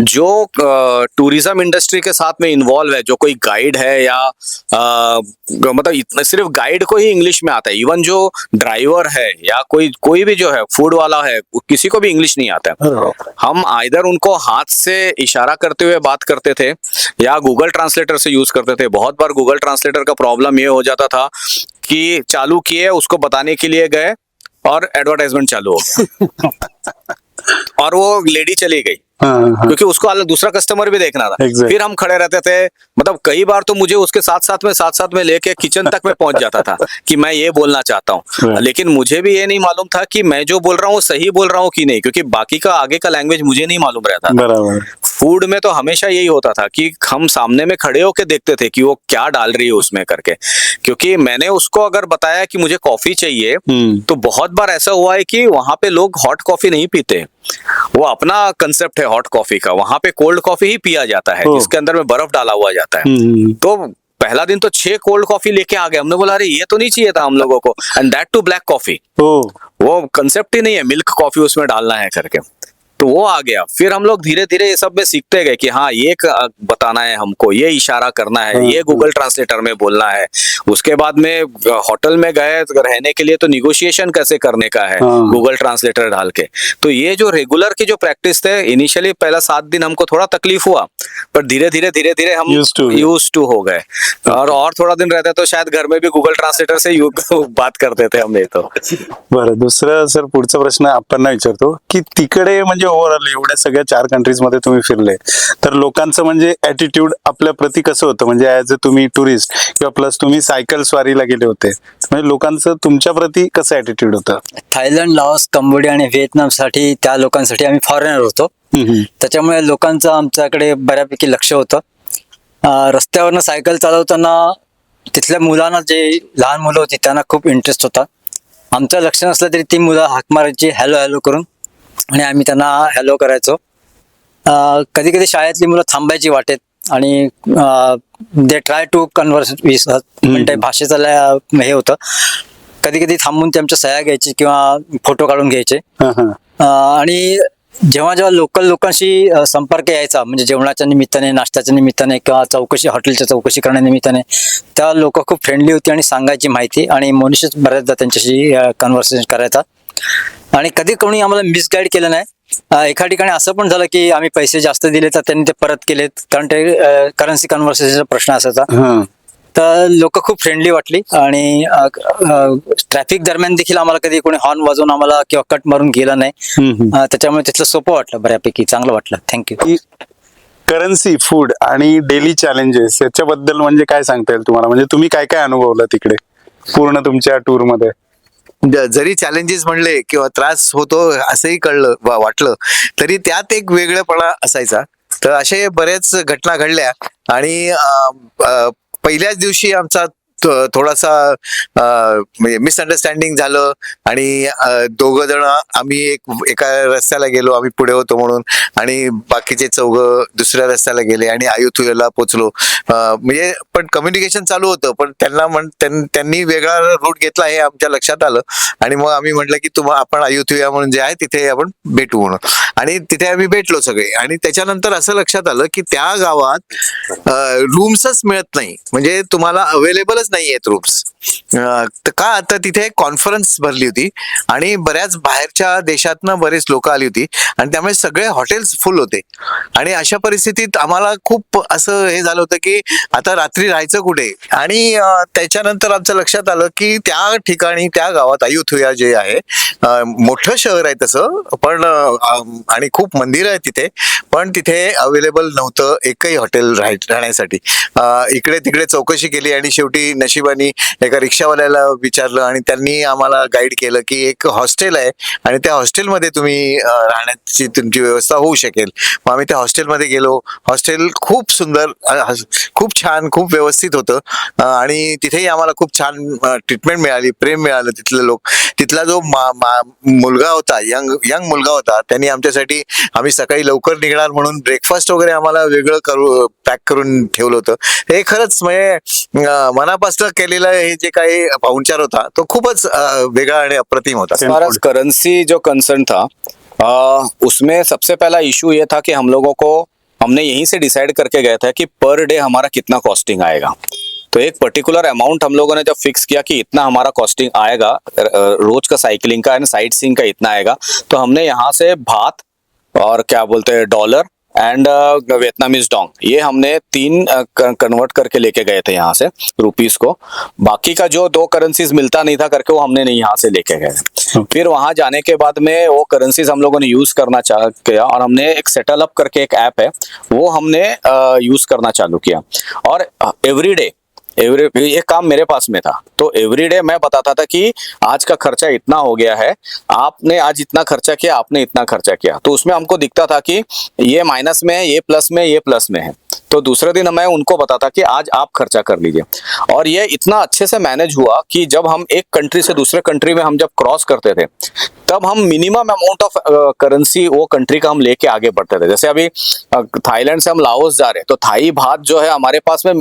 जो टूरिज्म इंडस्ट्री के साथ में इन्वॉल्व है, जो कोई गाइड है या मतलब सिर्फ गाइड को ही इंग्लिश में आता है. इवन जो ड्राइवर है या कोई भी जो है फूड वाला है, किसी को भी इंग्लिश नहीं आता है. हम आइदर उनको हाथ से इशारा करते हुए बात करते थे या गूगल ट्रांसलेटर से यूज करते थे. बहुत बार गूगल ट्रांसलेटर का प्रॉब्लम ये हो जाता था कि चालू किए, उसको बताने के लिए गए और एडवर्टाइजमेंट चालू हो गया और वो लेडी चली गई क्योंकि उसको दूसरा कस्टमर भी देखना था. फिर हम खड़े रहते थे. मतलब कई बार तो मुझे उसके साथ में लेके किचन तक में पहुंच जाता था कि मैं ये बोलना चाहता हूँ, लेकिन मुझे भी ये नहीं मालूम था कि मैं जो बोल रहा हूँ सही बोल रहा हूँ कि नहीं, क्योंकि बाकी का आगे का लैंग्वेज मुझे नहीं मालूम रहता था. फूड में तो हमेशा यही होता था कि हम सामने में खड़े होके देखते थे कि वो क्या डाल रही है उसमें करके. क्योंकि मैंने उसको अगर बताया कि मुझे कॉफी चाहिए तो बहुत बार ऐसा हुआ है कि वहां पे लोग हॉट कॉफी नहीं पीते. वो अपना कंसेप्ट है हॉट कॉफी का, वहां पे कोल्ड कॉफी ही पिया जाता है जिसके अंदर में बर्फ डाला हुआ जाता है. तो पहला दिन तो 6 कोल्ड कॉफी लेके आ गए. हमने बोला अरे ये तो नहीं चाहिए था हम लोगों को, and that too black coffee. वो कंसेप्ट ही नहीं है मिल्क कॉफी उसमें डालना है करके. तो वो आ गया. फिर हम लोग धीरे धीरे ये सब में सीखते गए कि हाँ ये बताना है हमको, ये इशारा करना है, ये गूगल ट्रांसलेटर में बोलना है. उसके बाद में होटल में गए रहने के लिए तो निगोशिएशन कैसे करने का है गूगल ट्रांसलेटर डाल के. तो ये जो रेगुलर की जो प्रैक्टिस थे, इनिशियली पहला 7 दिन हमको थोड़ा तकलीफ हुआ, पर धीरे धीरे हम यूज टू हो गए. और थोड़ा दिन रहता तो शायद घर में भी गूगल ट्रांसलेटर से बात करते थे हम. तो बरं, दुसरा सर पुढचा प्रश्न आपण विचारतो की तिकडे म्हणजे ओव्हरऑल एवढ्या सगळ्या 4 कंट्रीज मध्ये तुम्ही फिरले, तर लोकांचं म्हणजे ऍटिट्यूड आपल्या प्रति कसं होतं? म्हणजे ऍज अ तुम्ही टुरिस्ट किंवा प्लस तुम्ही सायकल स्वारीला गेले होते, म्हणजे लोकांचं तुमच्या प्रति कसं ऍटिट्यूड होतं? थायलंड, लाओस, कंबोडिया आणि व्हिएतनाम साठी त्या लोकांसाठी आम्ही फॉरेनर होतो. त्याच्यामुळे लोकांचं आमच्याकडे बऱ्यापैकी लक्ष होतं. रस्त्यावरनं सायकल चालवताना तिथल्या मुलांना, जे लहान मुलं होती त्यांना खूप इंटरेस्ट होता. आमचं लक्ष नसलं तरी ती मुलं हाक मारायची हॅलो हॅलो करून आणि आम्ही त्यांना हॅलो करायचो. कधी कधी शाळेतली मुलं थांबायची वाटेत आणि दे ट्राय टू कन्व्हर्स म्हणजे भाषेचं हे होतं. कधी कधी थांबून ते आमच्या सह्या घ्यायची किंवा फोटो काढून घ्यायचे. आणि जेव्हा जेव्हा लोकल लोकांशी संपर्क यायचा, म्हणजे जेवणाच्या निमित्ताने, नाश्त्याच्या निमित्ताने किंवा हॉटेलच्या चौकशी करण्यानिमित्ताने, त्या लोक खूप फ्रेंडली होती आणि सांगायची माहिती, आणि मनुष्यच बऱ्याचदा त्यांच्याशी कन्व्हर्सेशन करायचा. आणि कधी कोणी आम्हाला मिसगाईड केलं नाही. एका ठिकाणी असं पण झालं की आम्ही पैसे जास्त दिले तर त्यांनी ते परत केलेत, कारण ते करन्सी कन्व्हर्सेशनचा प्रश्न असायचा. तर लोक खूप फ्रेंडली वाटली. आणि ट्रॅफिक दरम्यान देखील आम्हाला कधी कोणी हॉर्न वाजवून आम्हाला किंवा कट मारून गेलं नाही. त्याच्यामुळे तिथलं सोपं वाटलं, बऱ्यापैकी चांगलं वाटलं. थँक्यू. करन्सी, फूड आणि डेली चॅलेंजेस याच्याबद्दल म्हणजे काय सांगता येईल तुम्हाला? म्हणजे तुम्ही काय काय अनुभवलं तिकडे पूर्ण तुमच्या टूर मध्ये? जरी चॅलेंजेस म्हणले किंवा त्रास होतो असंही कळलं वाटलं, तरी त्यात एक वेगळेपणा असायचा. तर असे बरेच घटना घडल्या. आणि पहिल्याच दिवशी आमचा थोडासा म्हणजे मिसअंडरस्टँडिंग झालं. आणि दोघं जण आम्ही एका रस्त्याला गेलो, आम्ही पुढे होतो म्हणून, आणि बाकीचे चौघं दुसऱ्या रस्त्याला गेले आणि अयोध्येला पोचलो. म्हणजे पण कम्युनिकेशन चालू होतं, पण त्यांनी वेगळा रूट घेतला हे आमच्या लक्षात आलं. आणि मग आम्ही म्हटलं की आपण अयोध्या म्हणून जे आहे तिथे आपण भेटू म्हणून. आणि तिथे आम्ही भेटलो सगळे. आणि त्याच्यानंतर असं लक्षात आलं की त्या गावात रूम्सच मिळत नाही, म्हणजे तुम्हाला अवेलेबलच नाही आहेत रूम्स. का? आता तिथे कॉन्फरन्स भरली होती आणि बऱ्याच बाहेरच्या देशातनं बरेच लोक आली होती, आणि त्यामुळे सगळे हॉटेल्स फुल होते. आणि अशा परिस्थितीत आम्हाला खूप असं हे झालं होतं की आता रात्री राहायचं कुठे. आणि त्याच्यानंतर आमचं लक्षात आलं की त्या ठिकाणी, त्या गावात अयोध्या जे आहे, मोठं शहर आहे तसं, पण आणि खूप मंदिरं आहेत तिथे, पण तिथे अवेलेबल नव्हतं एकही हॉटेल राहण्यासाठी. इकडे तिकडे चौकशी केली आणि शेवटी नशिबाने एका रिक्षावाल्याला विचारलं आणि त्यांनी आम्हाला गाईड केलं की एक हॉस्टेल आहे आणि त्या हॉस्टेलमध्ये तुम्ही राहण्याची तुमची व्यवस्था होऊ शकेल. मग आम्ही त्या हॉस्टेलमध्ये गेलो. हॉस्टेल खूप सुंदर, खूप छान, खूप व्यवस्थित होतं. आणि तिथेही आम्हाला खूप छान ट्रीटमेंट मिळाली, प्रेम मिळालं. तिथला जो मुलगा होता, यंग मुलगा होता, त्यांनी आमच्यासाठी, आम्ही सकाळी लवकर निघणार म्हणून ब्रेकफास्ट वगैरे आम्हाला वेगळं पॅक करून ठेवलं होतं. हे खरंच म्हणजे मनापासून केलेलं हे जे काही पाहुणचार होता तो खूपच वेगळा आणि अप्रतिम होता. as far as करेंसी जो कंसर्न था, उसमें सबसे पहला इशू ये था कि हमने यहीं से डिसाइड करके गए थे कि पर डे हमारा कितना कॉस्टिंग आएगा. तो एक पर्टिकुलर अमाउंट हम लोगों ने जब फिक्स किया कि इतना हमारा कॉस्टिंग आएगा रोज का साइकिलिंग का एंड साइट सीइंग का इतना आएगा, तो हमने यहाँ से भात और क्या बोलते हैं डॉलर एंड वियतनामीज डोंग, ये हमने 3 कन्वर्ट करके लेके गए थे यहाँ से रुपीस को. बाकी का जो 2 करेंसीज मिलता नहीं था करके वो हमने नहीं यहाँ से लेके गए. फिर वहां जाने के बाद में वो करेंसीज हम लोगों ने यूज करना किया और हमने एक सेटल अप करके एक ऐप है वो हमने यूज करना चालू किया. और एवरी ये काम मेरे पास में था, तो एवरीडे मैं बताता था कि आज का खर्चा इतना हो गया है, आपने आज इतना खर्चा किया, आपने इतना खर्चा किया. तो उसमें हमको दिखता था कि ये माइनस में है, ये प्लस में है. तो दूसरे दिन मैं उनको बताता कि आज आप खर्चा कर लीजिए. और ये इतना अच्छे से मैनेज हुआ कि जब हम एक कंट्री से दूसरे कंट्री में हम जब क्रॉस करते थे, तब हम मिनिमम अमाउंट ऑफ करेंसी वो कंट्री का हम लेके आगे बढ़ते थे. जैसे अभी थाईलैंड से हम लाओस जा रहे हैं, तो थाई भात जो है हमारे पास में,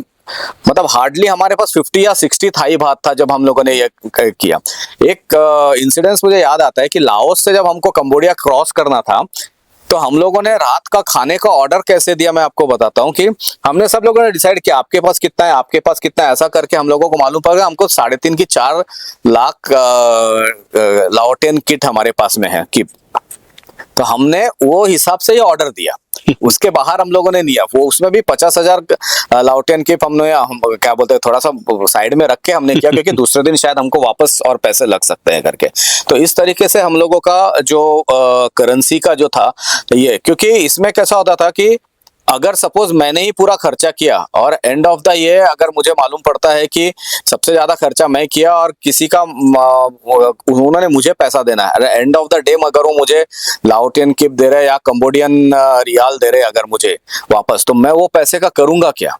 मतलब हार्डली हमारे पास 50 या 60 थाई भात था जब हम लोगों ने ये किया. एक इंसिडेंस मुझे याद आता है कि लाओस से जब हमको कंबोडिया क्रॉस करना था, तो हम लोगों ने रात का खाने का ऑर्डर कैसे दिया मैं आपको बताता हूँ. कि हमने सब लोगों ने डिसाइड किया आपके पास कितना है, आपके पास कितना है, ऐसा करके हम लोगों को मालूम पड़ गया हमको 3.5 की 4 लाख लाओटियन किट हमारे पास में है कि, तो हमने वो हिसाब से ये ऑर्डर दिया. उसके बाहर हम लोगों ने लिया वो, उसमें भी 50,000 लाउटियन किट हमने क्या बोलते हैं थोड़ा सा साइड में रख के हमने किया, क्योंकि दूसरे दिन शायद हमको वापस और पैसे लग सकते हैं करके. तो इस तरीके से हम लोगों का जो करेंसी का जो था ये, क्योंकि इसमें कैसा होता था कि अगर सपोज मैंने ही पूरा खर्चा किया और एंड ऑफ द ईयर अगर मुझे मालूम पड़ता है कि सबसे ज्यादा खर्चा मैं किया और किसी का उन्होंने मुझे पैसा देना है, एंड ऑफ द डे अगर वो मुझे लाओटियन किप दे रहे या कंबोडियन रियाल दे रहे अगर मुझे वापस, तो मैं वो पैसे का करूंगा क्या,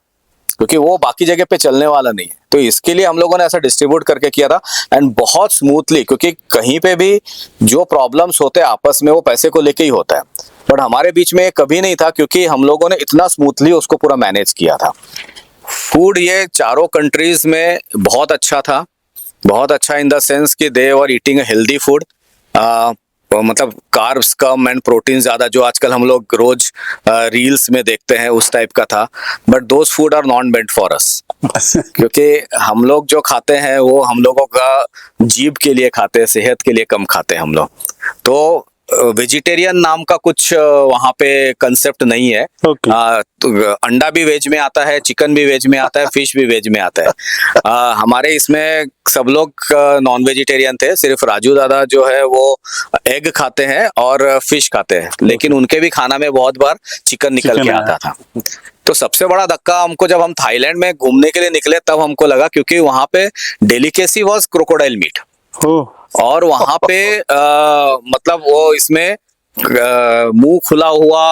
क्योंकि वो बाकी जगह पे चलने वाला नहीं है. तो इसके लिए हम लोगों ने ऐसा डिस्ट्रीब्यूट करके किया था एंड बहुत स्मूथली, क्योंकि कहीं पे भी जो प्रॉब्लम्स होते हैं आपस में वो पैसे को लेके ही होता है, बट हमारे बीच में कभी नहीं था क्योंकि हम लोगों ने इतना स्मूथली उसको पूरा मैनेज किया था. फूड ये चारों कंट्रीज में बहुत अच्छा था, बहुत अच्छा इन द सेंस कि दे वर ईटिंग हेल्दी फूड. मतलब कार्ब्स कम एंड प्रोटीन ज्यादा, जो आजकल हम लोग रोज रील्स में देखते हैं, उस टाइप का था। But those food are not meant for us, क्योंकि हम लोग जो खाते हैं वो हम लोगों का जीभ के लिए खाते हैं, सेहत के लिए कम खाते हैं हम लोग। तो वेजिटेरियन नाम का कुछ वहाँ पे कंसेप्ट नहीं है। Okay. तो अंडा भी वेज में आता है, चिकन भी वेज में आता है, फिश भी वेज में आता है। हमारे इसमें सब लोग नॉन वेजिटेरियन थे, सिर्फ राजू दादा जो है वो एग खाते हैं और फिश खाते हैं, लेकिन उनके भी खाना में बहुत बार चिकन निकल चिकन के आया। आता था। तो सबसे बड़ा धक्का हमको जब हम थाईलैंड में घूमने के लिए निकले तब हमको लगा, क्योंकि वहां पे डेलिकेसी वाज क्रोकोडाइल मीट, ओह, और वहां पे मतलब वो इसमें मुंह खुला हुआ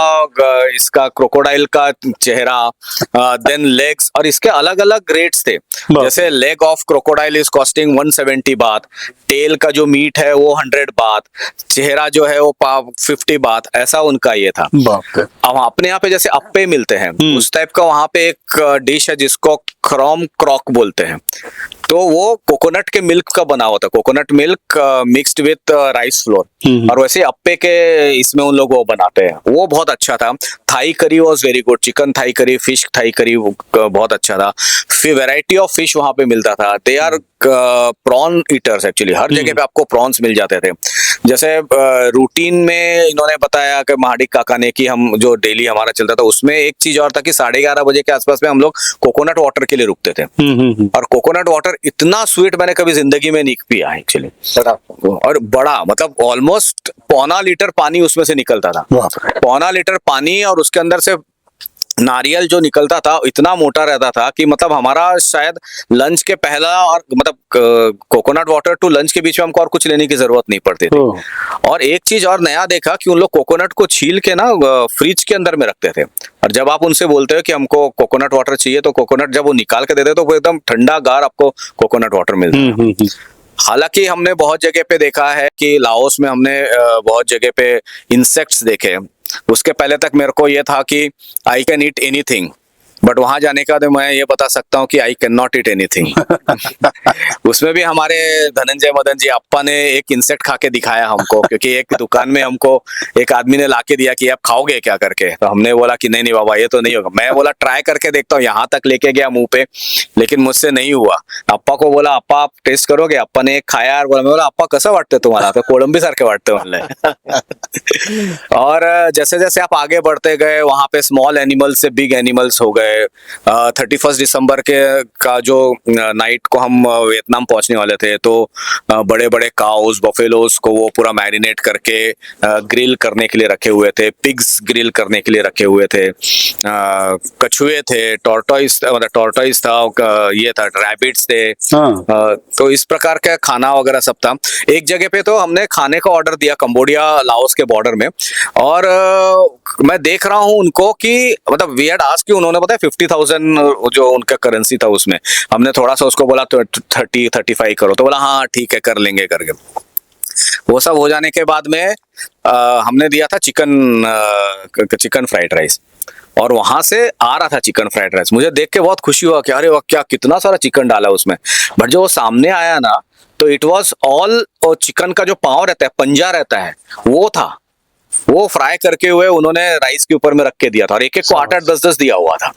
इसका क्रोकोडाइल का चेहरा, देन लेग्स, और इसके अलग अलग ग्रेड्स थे। जैसे leg of crocodile is costing 170 बात, टेल का जो मीट है वो 100 बात, चेहरा जो है वो 50 बात, ऐसा उनका ये था। बाप रे। अब अपने यहाँ पे जैसे अप्पे मिलते हैं, उस टाइप का वहां पे एक डिश है जिसको क्रोम क्रॉक बोलते हैं। तो वो कोकोनट के मिल्क का बना होता है, coconut milk mixed with rice flour, और वैसे अप्पे के इसमें उन लोग वो बनाते हैं, वो बहुत अच्छा था। Thai curry was very good, chicken Thai curry, fish Thai curry बहुत अच्छा था। फिर वैरायटी ऑफ फिश वहां पे मिलता था। They are prawn eaters actually, हर जगह पे आपको प्रॉन्स मिल जाते थे। जैसे रूटीन में इन्होंने बताया कि महाडिक काका ने कि हम जो डेली हमारा चलता था उसमें एक चीज और था कि 11:30 बजे के आसपास में हम लोग कोकोनट वाटर के लिए रुकते थे, और कोकोनट वाटर इतना स्वीट मैंने कभी जिंदगी में नहीं पिया एक्चुअली। और बड़ा मतलब ऑलमोस्ट 1.25 लीटर पानी उसमें से निकलता था, 1.25 लीटर पानी, और उसके अंदर से नारियल जो निकलता था इतना मोटा रहता था कि मतलब हमारा शायद लंच के पहला और मतलब कोकोनट वाटर टू लंच के बीच में हमको और कुछ लेने की जरूरत नहीं पड़ती थी। और एक चीज और नया देखा कि उन लोग कोकोनट को छील के ना फ्रिज के अंदर में रखते थे, और जब आप उनसे बोलते हो कि हमको कोकोनट वाटर चाहिए तो कोकोनट जब वो निकाल के देते तो वो एकदम ठंडा गार आपको कोकोनट वाटर मिलता है। हालांकि हमने बहुत जगह पे देखा है कि लाओस में हमने बहुत जगह पे इंसेक्ट्स देखे। उसके पहले तक मेरे को ये था कि I can eat anything, but वहां जाने का तो मैं ये बता सकता हूँ कि I cannot eat anything. उसमें भी हमारे धनंजय मदन जी अप्पा ने एक इंसेक्ट खा के दिखाया हमको, क्योंकि एक दुकान में हमको एक आदमी ने लाके दिया कि आप खाओगे क्या करके, तो हमने बोला कि नहीं नहीं बाबा ये तो नहीं होगा। मैं बोला ट्राई करके देखता हूँ, यहाँ तक लेके गया मुंह पे, लेकिन मुझसे नहीं हुआ। अप्पा को बोला अप्पा आप टेस्ट करोगे, अप्पा ने एक खाया और बोला, अप्पा कसं वाटतं तुम्हाला, तो कोळंबी सारखे वाटतं म्हणलं। और जैसे जैसे आप आगे बढ़ते गए वहां पे स्मॉल एनिमल्स से बिग एनिमल्स हो गए। 31 दिसंबर के का जो नाइट को हम वियतनाम पहुंचने वाले थे, तो बड़े बड़े काउस बफेलोस को वो पूरा मैरिनेट करके ग्रिल करने के लिए रखे हुए थे, पिग्स ग्रिल करने के लिए रखे हुए थे, कछुए थे, टॉर्टोइस मतलब टॉर्टोइस था, ये था रैबिट्स थे। तो इस प्रकार का खाना वगैरह सब था। एक जगह पे तो हमने खाने का ऑर्डर दिया कंबोडिया लाओस के बॉर्डर में, और मैं देख रहा हूँ उनको कि मतलब वी हैड आस्क्ड कि उन्होंने बताया 50,000 जो उनका करेंसी था उसमें, हमने थोड़ा सा उसको बोला 30-35 करो, तो बोला हाँ ठीक है कर लेंगे करके। वो सब हो जाने के बाद में हमने दिया था चिकन फ्राइड राइस, और वहां से आ रहा था चिकन फ्राइड राइस। मुझे देख के बहुत खुशी हुआ कि अरे वाह क्या कितना सारा चिकन डाला उसमें। बट जो वो सामने आया ना तो इट वाज ऑल चिकन का जो पाँव रहता है, पंजा रहता है, वो था, वो फ्राई करके हुए उन्होंने राइस के ऊपर में रख के दिया था, और एक एक को 8-8 10-10 दिया हुआ था।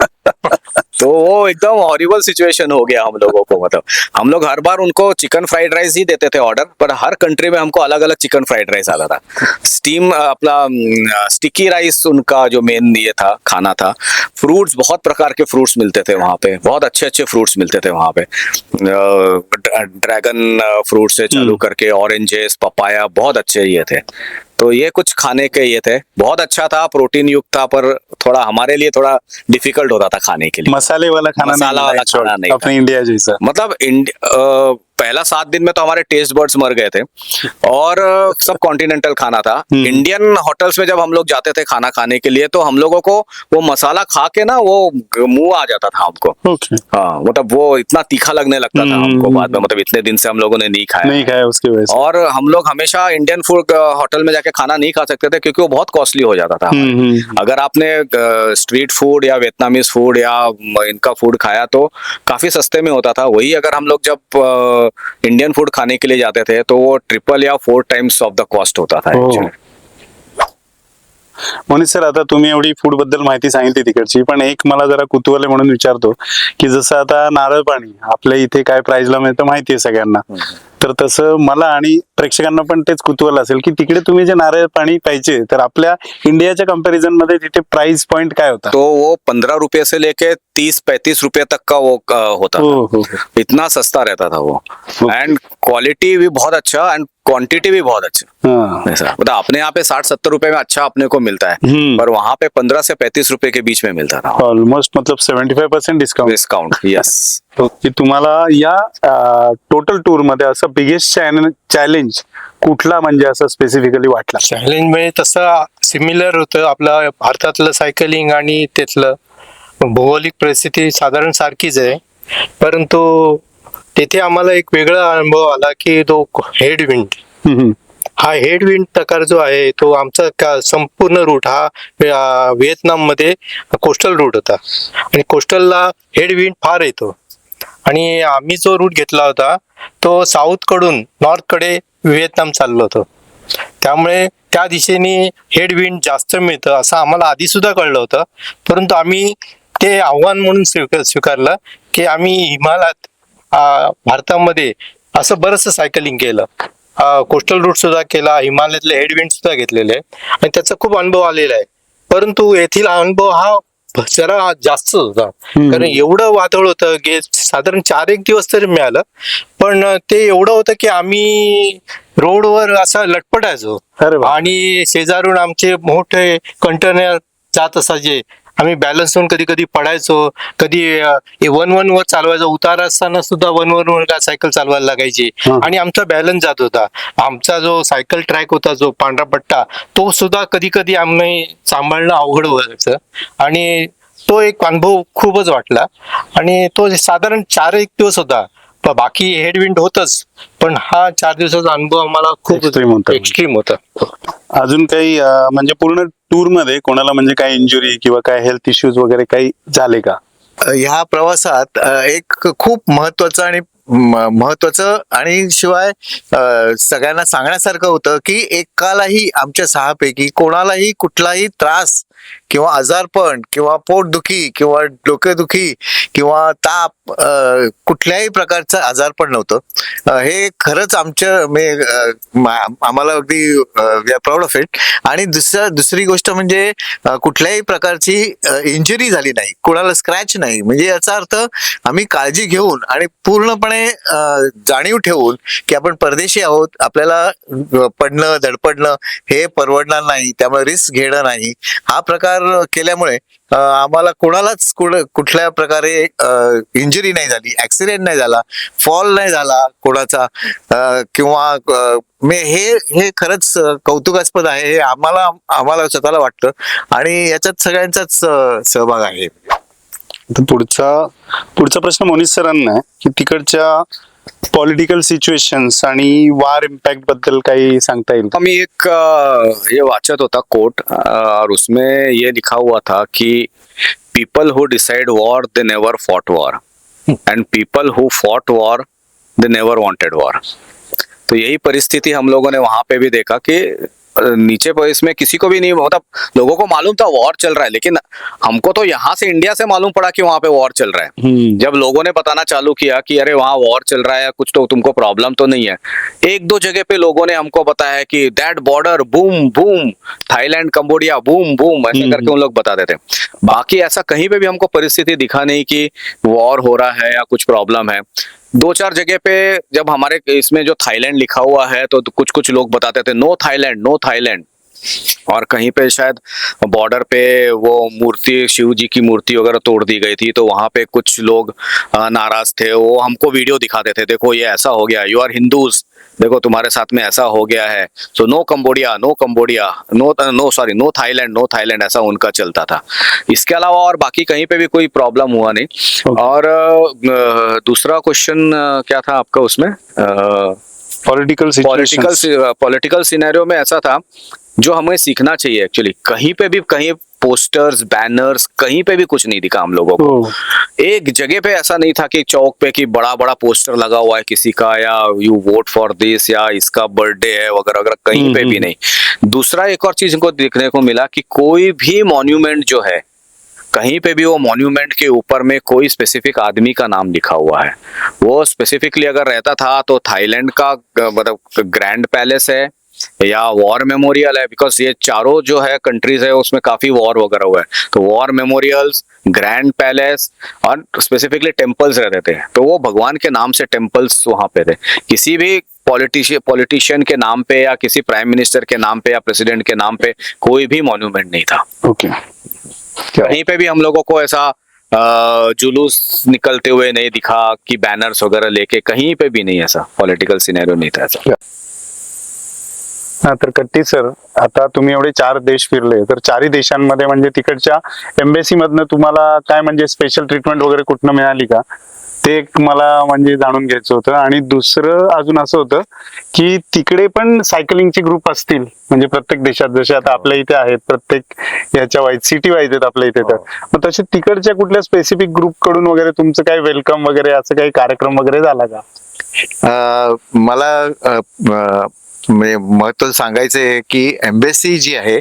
तो वो एकदम हॉरिबल सिचुएशन हो गया हम लोगों को। मतलब हम लोग हर बार उनको चिकन फ्राइड राइस ही देते थे ऑर्डर, पर हर कंट्री में हमको अलग अलग चिकन फ्राइड राइस आता था। स्टीम अपना स्टिकी राइस उनका जो मेन ये था खाना था। फ्रूट्स बहुत प्रकार के फ्रूट्स मिलते थे वहाँ पे, बहुत अच्छे अच्छे फ्रूट्स मिलते थे वहाँ पे, ड्रैगन फ्रूट से चालू करके ऑरेंजेस पपाया बहुत अच्छे ये थे। तो ये कुछ खाने के ये थे, बहुत अच्छा था, प्रोटीन युक्त था, पर थोड़ा हमारे लिए थोड़ा डिफिकल्ट होता था खाने के लिए। मसाले वाला खाना मसाला वाला खाना नहीं अपने इंडिया जैसा। मतलब पहला 7 दिन में तो हमारे टेस्ट बर्ड्स मर गए थे, और सब कॉन्टिनेंटल खाना था। इंडियन होटल्स में जब हम लोग जाते थे खाना खाने के लिए तो हम लोगों को वो मसाला खा के ना वो मुंह आ जाता था हमको। हाँ मतलब वो इतना तीखा लगने लगता था हमको बाद में, मतलब इतने दिन से हम लोगों ने नहीं खाया उसकी वजह से। और हम लोग हमेशा इंडियन फूड होटल में जाके खाना नहीं खा सकते थे क्योंकि वो बहुत कॉस्टली हो जाता था। अगर आपने स्ट्रीट फूड या वियतनामीज फूड या इनका फूड खाया तो काफी सस्ते में होता था। वही अगर हम लोग जब इंडियन फूड खाने के लिए जाते थे तो वो 3 या 4 टाइम्स ऑफ द कॉस्ट होता था हो. actually. मोनिश सर, आता तुम्ही एवढी फूड बद्दल माहिती सांगितली तिकडची, पण एक मला जरा कुतूहल आहे म्हणून विचारतो की जसं आता नारळ पाणी आपल्या इथे काय प्राइसला मिळतं माहिती आहे सगळ्यांना, तर तसं मला आणि प्रेक्षकांना पण तेच कुतूहल असेल की तिकडे तुम्ही जे नारळ पाणी प्यायचे तर आपल्या इंडियाच्या कंपॅरिझन मध्ये तिथे प्राइस पॉइंट काय होता? तो वो 15 रुपए से लेके 30-35 रुपए तक का वो होता हो, था. हो. इतना सस्ता रहता था वो. Okay. एंड क्वालिटी भी बहुत अच्छा एंड क्वांटिटी भी बहुत अच्छा. हाँ. ऐसा मतलब अपने यहाँ पे 60-70 रुपए में अच्छा अपने को मिलता है, पर वहाँ पे 15 से 35 रुपए के बीच में मिलता था ऑलमोस्ट मतलब 75% डिस्काउंट. डिस्काउंट. यस. की तुम्हाला या टोटल टूर मध्ये असं बिगेस्ट चॅलेंज कुठला म्हणजे असं स्पेसिफिकली वाटला? चॅलेंज म्हणजे तसं सिमिलर होतं आपलं भारतातलं सायकलिंग आणि त्यातलं भौगोलिक परिस्थिती साधारण सारखीच आहे, परंतु तेथे आम्हाला एक वेगळा अनुभव आला की तो हेडविंड, हा हेडविंड प्रकार जो आहे तो आमचा संपूर्ण रूट हा व्हिएतनाम मध्ये कोस्टल रूट होता आणि कोस्टलला हेडविंड फार येतो आणि आम्ही जो रूट घेतला होता तो साऊथ कडून नॉर्थ कडे व्हिएतनाम चाललो होतो, त्यामुळे त्या दिशेने हेडविंड जास्त मिळतं असं आम्हाला आधी सुद्धा कळलं होतं, परंतु आम्ही ते आव्हान म्हणून स्वीकारलं की आम्ही हिमालयात भारतामध्ये असं बरंचसं सायकलिंग केलं, कोस्टल रूट सुद्धा केला, हिमालयातले हेडविंड सुद्धा घेतलेले आणि त्याचा खूप अनुभव आलेला आहे, परंतु येथील अनुभव हा जरा जास्त होता कारण एवढं वादळ होतं की साधारण 4-1 दिवस तरी मिळालं, पण ते एवढं होतं की आम्ही रोडवर असं लटपटायचो आणि शेजारून आमचे मोठे कंटेनर जात असायचे, आम्ही बॅलन्स होऊन कधी कधी पडायचो, कधी 1-1 वर चालवायचो, उतार असताना सुद्धा 1-1 वर सायकल चालवायला लागायची आणि आमचा बॅलन्स जात होता. आमचा जो सायकल ट्रॅक होता जो पांढरा पट्टा तो सुद्धा कधी कधी आम्ही सांभाळणं अवघड व्हायचं आणि तो एक अनुभव खूपच वाटला आणि तो साधारण 4-1 दिवस होता, बाकी हेडविंड होतच, पण हा 4 दिवसाचा अनुभव आम्हाला खूप एक्स्ट्रीम होता. अजून काही म्हणजे पूर्ण टूर मध्ये कोणाला म्हणजे काही इंजुरी किंवा काय हेल्थ इश्यूज वगैरे काही झाले का? ह्या प्रवासात एक खूप महत्वाचं आणि शिवाय सगळ्यांना सांगण्यासारखं होतं की एकालाही आमच्या 6 पैकी कोणालाही कुठलाही त्रास किंवा आजारपण किंवा पोटदुखी किंवा डोकेदुखी किंवा ताप कुठल्याही प्रकारचं आजारपण नव्हतं. हे खरंच आम्हाला अगदी we are proud of it. आणि दुसरी गोष्ट म्हणजे कुठल्याही प्रकारची इंजुरी झाली नाही, कोणाला स्क्रॅच नाही, म्हणजे याचा अर्थ आम्ही काळजी घेऊन आणि पूर्णपणे जाणीव ठेवून की आपण परदेशी आहोत, आपल्याला पडणं धडपडणं हे परवडणार नाही, त्यामुळे रिस्क घेणं नाही, हा प्रकार केल्यामुळे आम्हाला कोणालाच कुठल्या प्रकारे इंजुरी नाही झाली, ऍक्सिडेंट नाही झाला, फॉल नाही झाला कोणाचा किंवा हे खरंच कौतुकास्पद आहे, हे आम्हाला स्वतःला वाटतं आणि याच्यात सगळ्यांचाच सहभाग आहे. पुढचा प्रश्न मोनिश सरांना आहे की तिकडच्या पॉलिटिकल सिच्युएशन्स आणि वार इम्पॅक्ट बद्दल काही सांगता येईल? हम एक ये वाचत होता कोट और उसमें ये लिखा हुआ था कि people who decide war they never fought war end people who fought war they never wanted war. तो यही परिस्थिति हम लोगों ने वहां पे भी देखा कि नीचे पर इसमें किसी को भी नहीं, मतलब लोगों को मालूम था वॉर चल रहा है, लेकिन हमको तो यहाँ से इंडिया से मालूम पड़ा कि वहां पे वॉर चल रहा है. जब लोगों ने बताना चालू किया कि अरे वहां वॉर चल रहा है, कुछ तो तुमको प्रॉब्लम तो नहीं है, 1-2 जगह पे लोगों ने हमको बताया कि that border boom boom, Thailand Cambodia boom boom, ऐसे करके उन लोग बताते थे. बाकी ऐसा कहीं पे भी हमको परिस्थिति दिखा नहीं कि वॉर हो रहा है या कुछ प्रॉब्लम है. 2-4 जगह पे जब हमारे इसमें जो थाईलैंड लिखा हुआ है तो कुछ लोग बताते थे नो थाईलैंड नो थाईलैंड, और कहीं पे शायद बॉर्डर पे वो मूर्ति, शिव जी की मूर्ति वगैरह तोड़ दी गई थी, तो वहां पे कुछ लोग नाराज थे, वो हमको वीडियो दिखाते थे, देखो ये ऐसा हो गया, यू आर हिंदूज, देखो तुम्हारे साथ में ऐसा हो गया है, so no Cambodia no Thailand ऐसा उनका चलता था. इसके अलावा और बाकी कहीं पे भी कोई प्रॉब्लम हुआ नहीं. और दूसरा क्वेश्चन क्या था आपका उसमें? पॉलिटिकल पॉलिटिकल सिनेरियो में ऐसा था जो हमें सीखना चाहिए एक्चुअली। कहीं पे भी कहीं पोस्टर्स बैनर्स कहीं पे भी कुछ नहीं दिखा हम लोगों को। एक जगह पे ऐसा नहीं था कि चौक पे कि बड़ा बड़ा पोस्टर लगा हुआ है किसी का, या यू वोट फॉर दिस, या इसका बर्थडे है वगैरह वगैरह, कहीं पे भी नहीं। दूसरा एक और चीज को देखने को मिला कि कोई भी मॉन्यूमेंट जो है, कहीं पे भी वो मॉन्यूमेंट के ऊपर में कोई स्पेसिफिक आदमी का नाम लिखा हुआ है। वो स्पेसिफिकली अगर रहता था तो थाईलैंड का मतलब ग्रैंड पैलेस है या वॉर मेमोरियल है, बिकॉज ये चारों जो है कंट्रीज है उसमें काफी वॉर वगैरह हुआ है, तो वॉर मेमोरियल्स, ग्रैंड पैलेस और स्पेसिफिकली टेम्पल्स रहते थे। तो वो भगवान के नाम से टेम्पल्स वहां पे थे। किसी भी पॉलिटिशियन के नाम पे या किसी प्राइम मिनिस्टर के नाम पे या प्रेसिडेंट के नाम पे कोई भी मॉन्यूमेंट नहीं था। ओके। कहीं पे भी हम लोगों को ऐसा जुलूस निकलते हुए नहीं दिखा कि बैनर्स वगैरह लेके, कहीं पे भी नहीं ऐसा पॉलिटिकल सिनेरियो नाही था ऐसा। हा, तर कट्टी सर, आता तुम्ही एवढे 4 देश फिरले, तर 4ही देशांमध्ये म्हणजे तिकडच्या एम्बेसी मधनं तुम्हाला काय म्हणजे स्पेशल ट्रीटमेंट वगैरे कुठनं मिळाली का, ते एक मला म्हणजे जाणून घ्यायचं होतं. आणि दुसरं अजून असं होतं की तिकडे पण सायकलिंगचे ग्रुप असतील, म्हणजे प्रत्येक देशात जसे आता आपल्या इथे आहेत, प्रत्येक याच्या वाईज सिटी वाईज आहेत आपल्या इथे, तर मग तसे तिकडच्या कुठल्या स्पेसिफिक ग्रुप कडून वगैरे तुमचं काही वेलकम वगैरे असं काही कार्यक्रम वगैरे झाला का? मला म्हणजे महत्व सांगायचं आहे की एम्बेसी जी आहे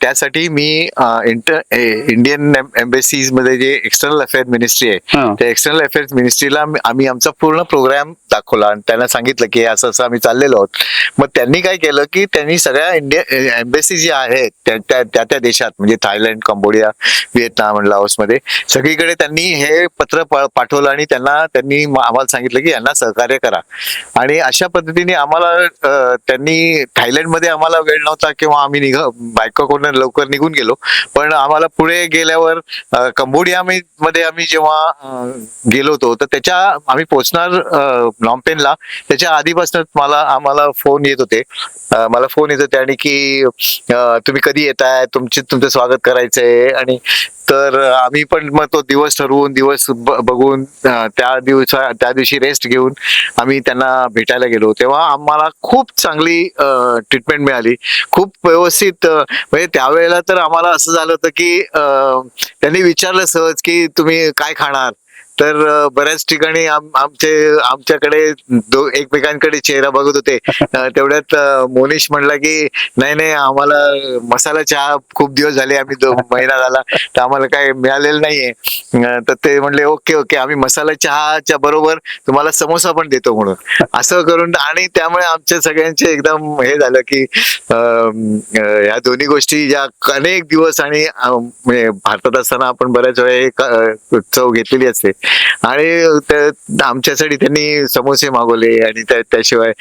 त्यासाठी मी इंडियन एम्बेसीज मध्ये जे एक्सटर्नल अफेअर्स मिनिस्ट्री आहे त्या एक्सटर्नल अफेअर्स मिनिस्ट्रीला आम्ही आमचा पूर्ण प्रोग्राम दाखवला आणि त्यांना सांगितलं की असं असं आम्ही चाललेलो आहोत. मग त्यांनी काय केलं की त्यांनी सगळ्या एम्बेसी जी आहेत त्या देशात, म्हणजे थायलंड, कंबोडिया, व्हिएतनाम आणि लाओस मध्ये सगळीकडे त्यांनी हे पत्र पाठवलं आणि त्यांनी आम्हाला सांगितलं की यांना सहकार्य करा. आणि अशा पद्धतीने आम्हाला त्यांनी थायलंडमध्ये आम्हाला वेळ नव्हता किंवा आम्ही बायकोकडून लवकर निघून गेलो, पण आम्हाला पुढे गेल्यावर कंबोडिया मध्ये आम्ही जेव्हा गेलो होतो तर त्याच्या आम्ही पोहोचणार नॉमपेनला त्याच्या आधीपासून आम्हाला फोन येत होते आणि की तुम्ही कधी येताय, तुमचं स्वागत करायचंय. आणि तर आम्ही पण मग तो दिवस ठरवून दिवस बघून त्या दिवशी रेस्ट घेऊन आम्ही त्यांना भेटायला गेलो. तेव्हा आम्हाला खूप चांगली ट्रीटमेंट मिळाली, खूप व्यवस्थित. म्हणजे त्यावेळेला तर आम्हाला असं झालं होतं की त्यांनी विचारलं सहज की तुम्ही काय खाणार, तर बऱ्याच ठिकाणी आमच्याकडे एकमेकांकडे चेहरा बघत होते. तेवढ्यात मोनिश म्हणला की नाही आम्हाला मसाला चहा खूप दिवस झाले, आम्ही 2 महिना झाला तर आम्हाला काय मिळालेलं नाहीये. तर ते म्हणले ओके आम्ही मसाला चहाच्या बरोबर तुम्हाला समोसा पण देतो म्हणून. असं करून आणि त्यामुळे आमच्या सगळ्यांचे एकदम हे झालं की ह्या दोन्ही गोष्टी ज्या अनेक दिवस आणि म्हणजे भारतात असताना आपण बऱ्याच वेळा चव घेतलेली असते आणि आमच्यासाठी त्यांनी समोसे मागवले आणि त्याशिवाय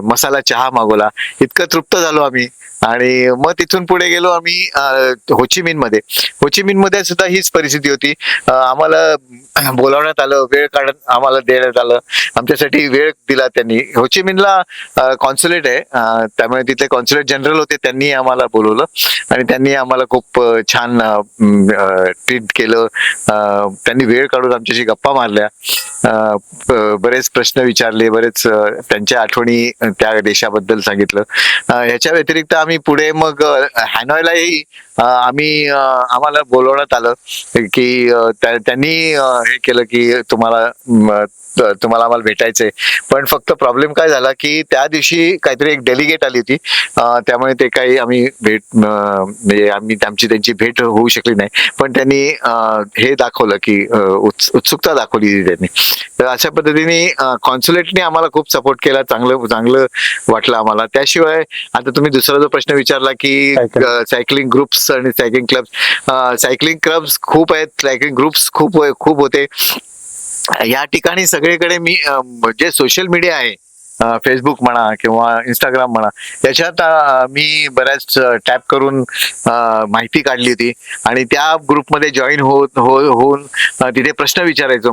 मसाला चहा मागवला. इतकं तृप्त झालो आम्ही. आणि मग तिथून पुढे गेलो आम्ही होचिमिन मध्ये सुद्धा हीच परिस्थिती होती. आम्हाला बोलावण्यात आलं, वेळ काढत आम्हाला देण्यात आलं, आमच्यासाठी वेळ दिला त्यांनी. होचिमिनला कॉन्सुलेट आहे, त्यामुळे तिथले कॉन्सुलेट जनरल होते, त्यांनी आम्हाला बोलवलं आणि त्यांनी आम्हाला खूप छान ट्रीट केलं. त्यांनी वेळ काढून आमच्याशी गप्पा मारल्या, बरेच प्रश्न विचारले, बरेच त्यांच्या आठवणी त्या देशाबद्दल सांगितलं. ह्याच्या व्यतिरिक्त आम्ही पुढे मग हॅनॉयलाही आम्हाला बोलवण्यात आलं की त्यांनी हे केलं की तुम्हाला आम्हाला भेटायचंय. पण फक्त प्रॉब्लेम काय झाला की त्या दिवशी काहीतरी एक डेलिगेट आली होती, त्यामुळे ते काही आम्ही म्हणजे त्यांची भेट होऊ शकली नाही. पण त्यांनी हे दाखवलं की उत्सुकता दाखवली त्यांनी. तर अशा पद्धतीने कॉन्सुलेटने आम्हाला खूप सपोर्ट केला, चांगलं वाटलं आम्हाला. त्याशिवाय आता तुम्ही दुसरा जो प्रश्न विचारला की सायकलिंग ग्रुप्स आणि सायकलिंग क्लब्स खूप आहेत, सायकलिंग ग्रुप्स खूप होते या ठिकाणी. सगळीकडे मी जे सोशल मीडिया आहे, फेसबुक म्हणा किंवा इंस्टाग्राम म्हणा, याच्यात मी बऱ्याच टॅप करून माहिती काढली होती आणि त्या ग्रुपमध्ये जॉईन होऊन तिथे प्रश्न विचारायचो.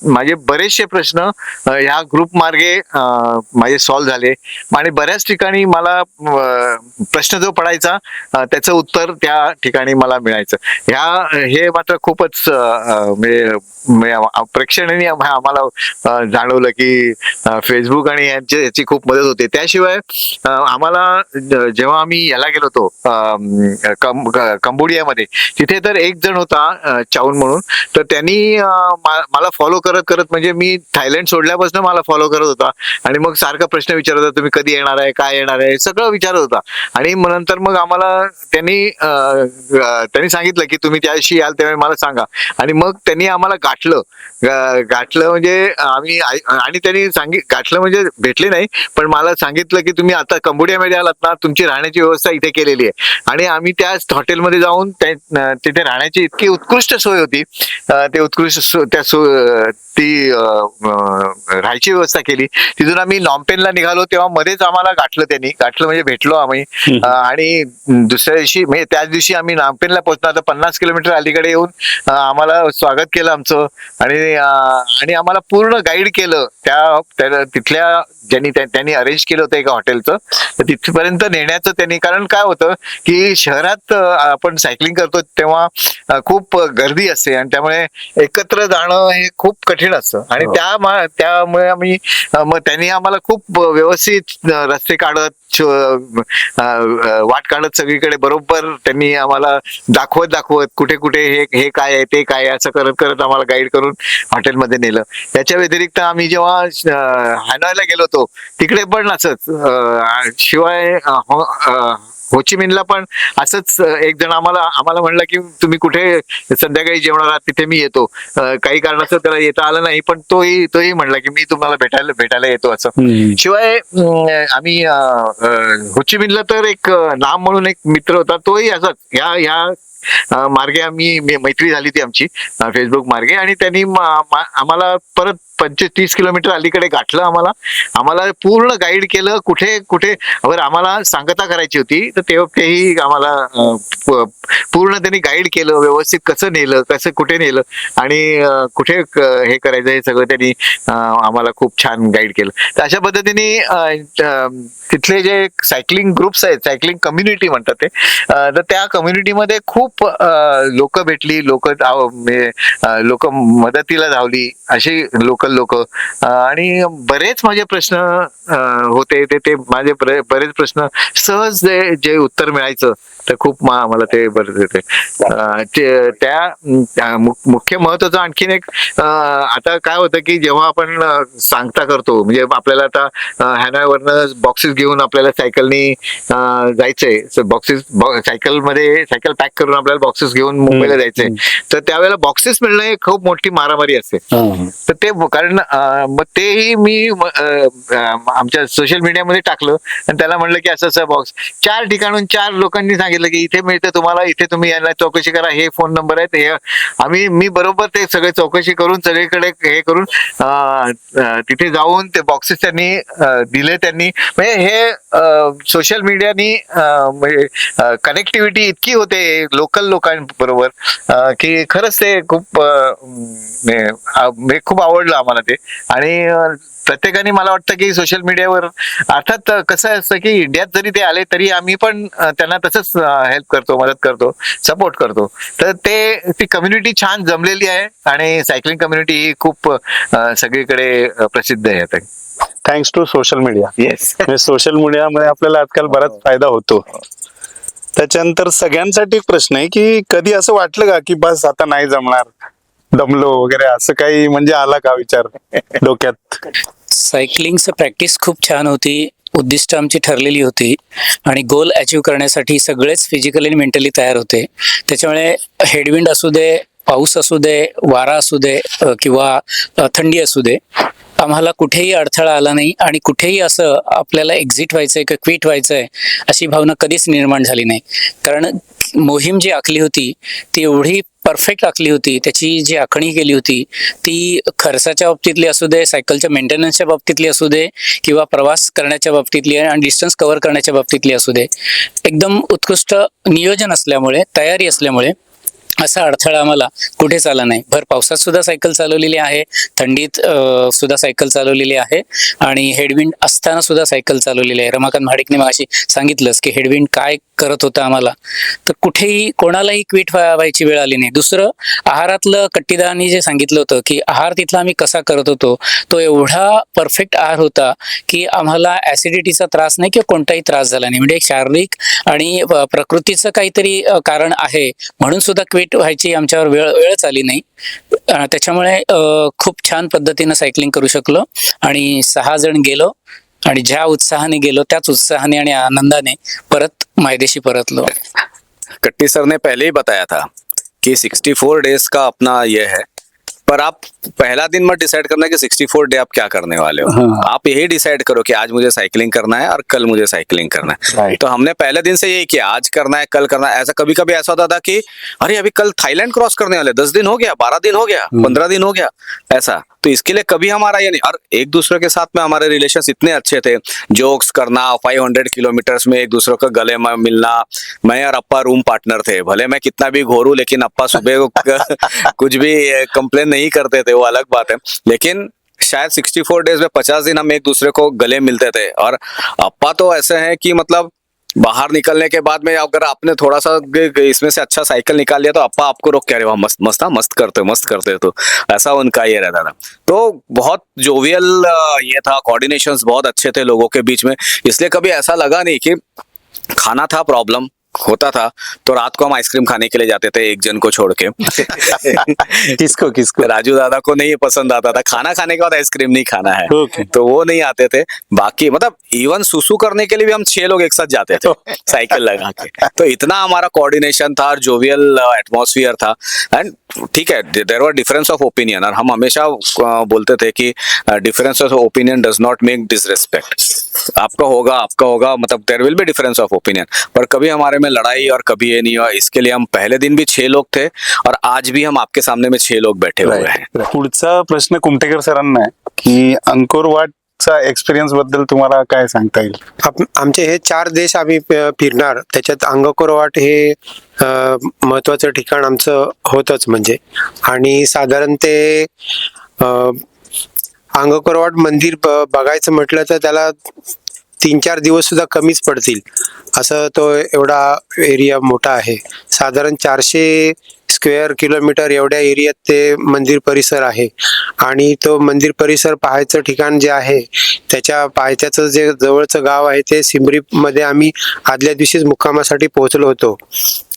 माझे बरेचसे प्रश्न ह्या ग्रुप मार्गे माझे सॉल्व्ह झाले आणि बऱ्याच ठिकाणी मला प्रश्न जो पडायचा त्याचं उत्तर त्या ठिकाणी मला मिळायचं. हे मात्र खूपच म्हणजे प्रेक्षणीय आम्हाला जाणवलं की फेसबुक आणि आणि याची खूप मदत होते. त्याशिवाय आम्हाला जेव्हा आम्ही याला गेलो होतो कंबोडियामध्ये, तिथे तर एक जण होता चाऊन म्हणून, तर त्यांनी मला फॉलो करत करत, म्हणजे मी थायलंड सोडल्यापासून मला फॉलो करत होता आणि मग सारखा प्रश्न विचारत होता, तुम्ही कधी येणार आहे, काय येणार आहे, सगळं विचारत होता. आणि मग नंतर मग आम्हाला त्यांनी सांगितलं की तुम्ही त्या दिवशी याल त्यावेळी मला सांगा. आणि मग त्यांनी आम्हाला गाठलं म्हणजे आम्ही, आणि त्यांनी गाठलं म्हणजे भेटले नाही, पण मला सांगितलं की तुम्ही आता कंबोडियामध्ये आलात ना, तुमची राहण्याची व्यवस्था इथे केलेली आहे. आणि आम्ही त्याच हॉटेलमध्ये जाऊन तिथे राहण्याची इतकी उत्कृष्ट सोय होती, ते उत्कृष्ट ती राहायची व्यवस्था केली. तिथून आम्ही नॉमपेनला निघालो तेव्हा मध्येच आम्हाला गाठलं म्हणजे भेटलो आम्ही. आणि दुसऱ्या दिवशी म्हणजे त्याच दिवशी आम्ही नॉमपेनला पोहोचलो. आता 50 किलोमीटर अलीकडे येऊन आम्हाला स्वागत केलं आमचं, आणि आम्हाला पूर्ण गाईड केलं त्या तिथल्या त्यांनी अरेंज केलं होतं एका हॉटेलचं, तर तिथपर्यंत नेण्याचं त्यांनी. कारण काय होतं की शहरात आपण सायकलिंग करतो तेव्हा खूप गर्दी असते आणि त्यामुळे एकत्र जाणं हे खूप कठीण असतं. आणि त्यामुळे आम्ही मग त्यांनी आम्हाला खूप व्यवस्थित रस्ते काढत, वाट काढत सगळीकडे बरोबर त्यांनी आम्हाला दाखवत कुठे कुठे हे काय आहे ते काय आहे असं करत करत आम्हाला गाईड करून हॉटेलमध्ये नेलं. त्याच्या व्यतिरिक्त आम्ही जेव्हा हॅनॉयला गेलो होतो तिकडे पण असंच, शिवाय होचिमिनला पण असंच एक जण आम्हाला म्हणलं की तुम्ही कुठे संध्याकाळी जेवणार आहात, तिथे मी येतो. काही कारणास्तव त्याला येता आलं नाही, पण तोही म्हणला की मी तुम्हाला भेटायला येतो असं. शिवाय आम्ही होचिमिनला तर एक नाम म्हणून एक मित्र होता, तोही असंच ह्या मार्गे आम्ही मैत्री झाली ती आमची फेसबुक मार्गे. आणि त्यांनी आम्हाला परत 25-30 किलोमीटर अलीकडे गाठलं. आम्हाला पूर्ण गाईड केलं, कुठे कुठे आम्हाला सांगता करायची होती तर तेही आम्हाला पूर्ण त्यांनी गाईड केलं, व्यवस्थित कसं नेलं, कसं कुठे नेलं आणि कुठे हे करायचं हे सगळं त्यांनी आम्हाला खूप छान गाईड केलं. तर अशा पद्धतीने तिथले जे सायकलिंग ग्रुप्स आहेत, सायकलिंग कम्युनिटी म्हणतात ते, तर त्या कम्युनिटीमध्ये खूप लोक भेटली, लोक मदतीला धावली, अशी लोक आणि बरेच माझे प्रश्न होते ते माझे बरेच प्रश्न सहज जे उत्तर मिळायचं तर खूप मला ते बरं देते. त्या मुख्य महत्वाचं आणखीन एक, आता काय होतं की जेव्हा आपण सांगता करतो, म्हणजे आपल्याला आता हॅनॉयवरनं बॉक्सेस घेऊन आपल्याला सायकलनी जायचंय, सायकल पॅक करून आपल्याला बॉक्सेस घेऊन मुंबईला जायचंय, तर त्यावेळेला बॉक्सेस मिळणं हे खूप मोठी मारामारी असते. तर ते कारण मग तेही मी आमच्या सोशल मीडियामध्ये टाकलं आणि त्याला म्हणलं की असं बॉक्स 4 ठिकाणून 4 लोकांनी सांगितलं की इथे मिळतं तुम्हाला, इथे तुम्ही यायला चौकशी करा, हे फोन नंबर आहेत. हे मी बरोबर ते सगळे चौकशी करून सगळीकडे हे करून तिथे जाऊन ते बॉक्सेस त्यांनी दिले. त्यांनी म्हणजे हे सोशल मीडियानी म्हणजे कनेक्टिव्हिटी इतकी होते लोकल लोकांबरोबर की खरंच ते खूप आवडलं आम्हाला ते. आणि प्रत्येकाने मला वाटतं की सोशल मीडियावर, अर्थात कसं असतं की इंडियात जरी ते आले तरी आम्ही पण त्यांना तसंच हेल्प करतो, मदत करतो, सपोर्ट करतो. तर ती कम्युनिटी छान जमलेली आहे आणि सायकलिंग कम्युनिटी ही खूप सगळीकडे प्रसिद्ध आहे. Thanks to social media. Yes. Social मीडियामध्ये आपल्याला आजकाल बराच फायदा होतो. त्याच्यानंतर सगळ्यांसाठी प्रश्न आहे की कधी असं वाटलं का की बस आता नाही जमणार, दमलो वगैरे, असं काही म्हणजे आला का विचार डोक्यात? सायकलिंगचं प्रॅक्टिस खूप छान होती, उद्दिष्ट आमची ठरलेली होती आणि गोल अचीव्ह करण्यासाठी सगळेच फिजिकली आणि मेंटली तयार होते. त्याच्यामुळे हेडविंड असू दे, पाऊस असू दे, वारा असू दे किंवा थंडी असू दे, आम्हाला कुठेही अडथळा आला नाही आणि कुठेही असं आपल्याला एक्झिट व्हायचंय किंवा क्विट व्हायचंय अशी भावना कधीच निर्माण झाली नाही. कारण मोहीम जी आखली होती ती एवढी परफेक्ट आखली होती, त्याची जी आखणी केली होती ती खर्चाच्या बाबतीतली असू दे, सायकलच्या मेंटेनन्सच्या बाबतीतली असू दे किंवा प्रवास करण्याच्या बाबतीतली आणि डिस्टन्स कव्हर करण्याच्या बाबतीतली असू दे, एकदम उत्कृष्ट नियोजन असल्यामुळे, तयारी असल्यामुळे असा अडथळा आम्हाला कुठेच आला नाही. भर पावसात सुद्धा सायकल चालवलेली आहे, थंडीत सुद्धा सायकल चालवलेली आहे आणि हेडविंड असताना सुद्धा सायकल चालवलेली आहे. रमाकांत महाडिकने मगाशी सांगितलंच की हेडविंड काय करत होतं आम्हाला, तर कुठेही कोणालाही क्विट व्हायची वेळ आली नाही. दुसरं, आहारातलं कट्टीदारांनी जे सांगितलं होतं की आहार तिथला आम्ही कसा करत होतो, तो एवढा परफेक्ट आहार होता की आम्हाला ऍसिडिटीचा त्रास नाही किंवा कोणताही त्रास झाला नाही. म्हणजे एक शारीरिक आणि प्रकृतीचं काहीतरी कारण आहे म्हणून सुद्धा क्विट व्हायची आमच्यावर वेळच आली नाही. त्याच्यामुळे खूप छान पद्धतीनं सायकलिंग करू शकलो आणि 6 जण गेलो आणि ज्या उत्साहाने गेलो त्याच उत्साहाने आणि आनंदाने परत मायदेशी परतलो. कट्टी सर ने पहले ही बताया था कि 64 डेज का अपना ये है, पर आप पहला दिन मत डिसाइड करना कि 64 डे आप क्या करने वाले हो. आप यही डिसाइड करो कि आज मुझे साइकिलिंग करना है और कल मुझे साइकिलिंग करना है. तो हमने पहले दिन से यही किया, आज करना है कल करना है. ऐसा कभी कभी ऐसा होता था कि अरे अभी कल थाईलैंड क्रॉस करने वाले, 10 दिन हो गया, 12 दिन हो गया, 15 दिन हो गया, ऐसा. तो इसके लिए कभी हमारा ये नहीं. और एक दूसरे के साथ में हमारे रिलेशंस इतने अच्छे थे, जोक्स करना, 500 किलोमीटर्स में एक दूसरे को गले में मिलना. मैं और अप्पा रूम पार्टनर थे, भले मैं कितना भी घोरूं लेकिन अप्पा सुबह कुछ भी कंप्लेन नहीं करते थे, वो अलग बात है. लेकिन शायद 64 डेज में 50 दिन हम एक दूसरे को गले मिलते थे. और अप्पा तो ऐसे हैं कि मतलब बाहर निकलने के बाद में अगर आपने थोड़ा सा इसमें से अच्छा साइकिल निकाल लिया तो अप्पा आपको रोक के, अरे वाह मस्त मस्त, हाँ मस्त करते तो ऐसा उनका ये रहता था. तो बहुत जोवियल ये था, कोऑर्डिनेशंस बहुत अच्छे थे लोगों के बीच में. इसलिए कभी ऐसा लगा नहीं कि खाना था प्रॉब्लम होता था तो रात को हम आइसक्रीम खाने के लिए जाते थे एक जन को छोड़ के. किसको राजू दादा को नहीं पसंद आता था खाना खाने के बाद आइसक्रीम नहीं खाना है. ओके. तो वो नहीं आते थे. बाकी मतलब इवन सुसु करने के लिए भी हम 6 लोग एक साथ जाते थे साइकिल लगा के. तो इतना हमारा कोऑर्डिनेशन था और जोवियल एटमॉस्फियर था. एंड ठीक है, there were difference of opinion, और हम हमेशा बोलते थे कि difference of opinion does not make disrespect. आपका होगा मतलब there will be difference of opinion, पर कभी हमारे में लड़ाई और कभी ये नहीं हुआ. इसके लिए हम पहले दिन भी 6 लोग थे और आज भी हम आपके सामने में 6 लोग बैठे हुए हैं. पुढचा प्रश्न कुमटेकर सरांना आहे की अंकोर वाटचा एक्सपिरियन्स बद्दल तुम्हाला काय सांगता येईल? आमचे हे 4 देश आम्ही फिरणार, त्याच्यात अंगकोर वाट हे महत्वाचं ठिकाण आमचं होतच म्हणजे. आणि साधारण ते अंगकोर वाट मंदिर बघायचं म्हटलं तर त्याला 3-4 दिवस सुद्धा कमीच पडतील, असं तो एवढा एरिया मोठा आहे. साधारण 400 स्क्वेअर किलोमीटर एवढ्या एरियात ते मंदिर परिसर आहे. आणि तो मंदिर परिसर पाहायचं ठिकाण जे आहे त्याच्या पायथ्याचं जे जवळचं गाव आहे ते सिमरी मध्ये आम्ही आदल्या दिवशीच मुक्कामासाठी पोहोचलो होतो.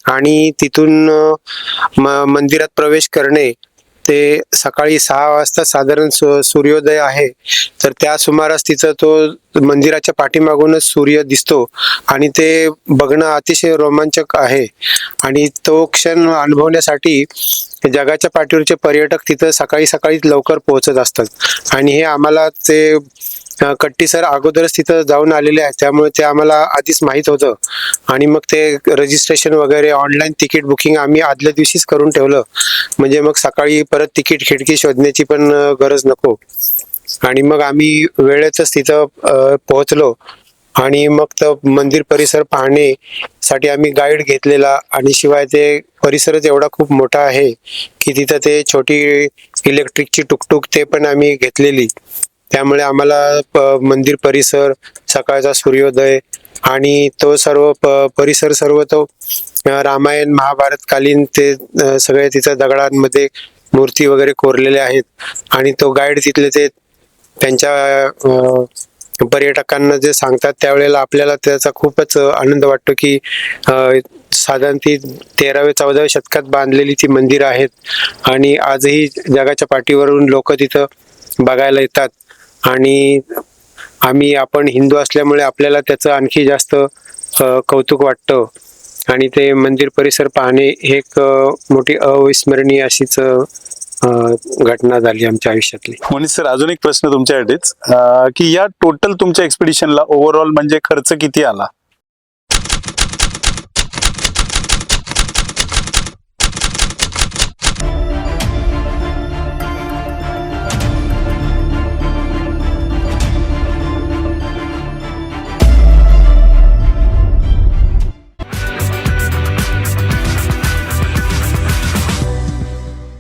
आणि तिथून मंदिरात प्रवेश करणे ते सकाळी 6 वाजता साधारण सूर्योदय आहे, तर त्या सुमारास तिथं तो मंदिराच्या पाठीमागूनच सूर्य दिसतो आणि ते बघणं अतिशय रोमांचक आहे. आणि तो क्षण अनुभवण्यासाठी जगाच्या पाठीवरचे पर्यटक तिथं सकाळी सकाळी लवकर पोहोचत असतात. आणि हे आम्हाला ते कट्टी सर अगोदरच तिथं जाऊन आलेले आहेत, त्यामुळे ते आम्हाला आधीच माहीत होतं. आणि मग ते रजिस्ट्रेशन वगैरे ऑनलाईन तिकीट बुकिंग आम्ही आदल्या दिवशीच करून ठेवलं, म्हणजे मग सकाळी परत तिकीट खिडकी शोधण्याची पण गरज नको. आणि मग आम्ही वेळेतच तिथं पोहोचलो. आणि मग तो मंदिर परिसर पाहण्यासाठी आम्ही गाईड घेतलेला. आणि शिवाय ते परिसरच एवढा खूप मोठा आहे की तिथं ते छोटी इलेक्ट्रिकची टुकटुक ते पण आम्ही घेतलेली. त्यामुळे आम्हाला मंदिर परिसर, सकाळचा सूर्योदय आणि तो सर्व परिसर सर्व तो रामायण महाभारतकालीन ते सगळे तिथं दगडांमध्ये मूर्ती वगैरे कोरलेल्या आहेत. आणि तो गाईड तिथले ते त्यांच्या पर्यटकांना जे सांगतात त्यावेळेला आपल्याला त्याचा खूपच आनंद वाटतो की साधारण ती 13व्या-14व्या शतकात बांधलेली ती मंदिरं आहेत आणि आजही जगाच्या पाठीवरून लोक तिथं बघायला येतात. आणि आपण हिंदू असल्यामुळे आपल्याला त्याचं आणखी जास्त कौतुक वाटतं. आणि ते मंदिर परिसर पाहणे हे एक मोठी अविस्मरणीय अशीच घटना झाली आमच्या आयुष्यातली. मनीष सर, अजून एक प्रश्न तुमच्यासाठीच की या टोटल तुमच्या एक्सपिडिशनला ओव्हरऑल म्हणजे खर्च किती आला?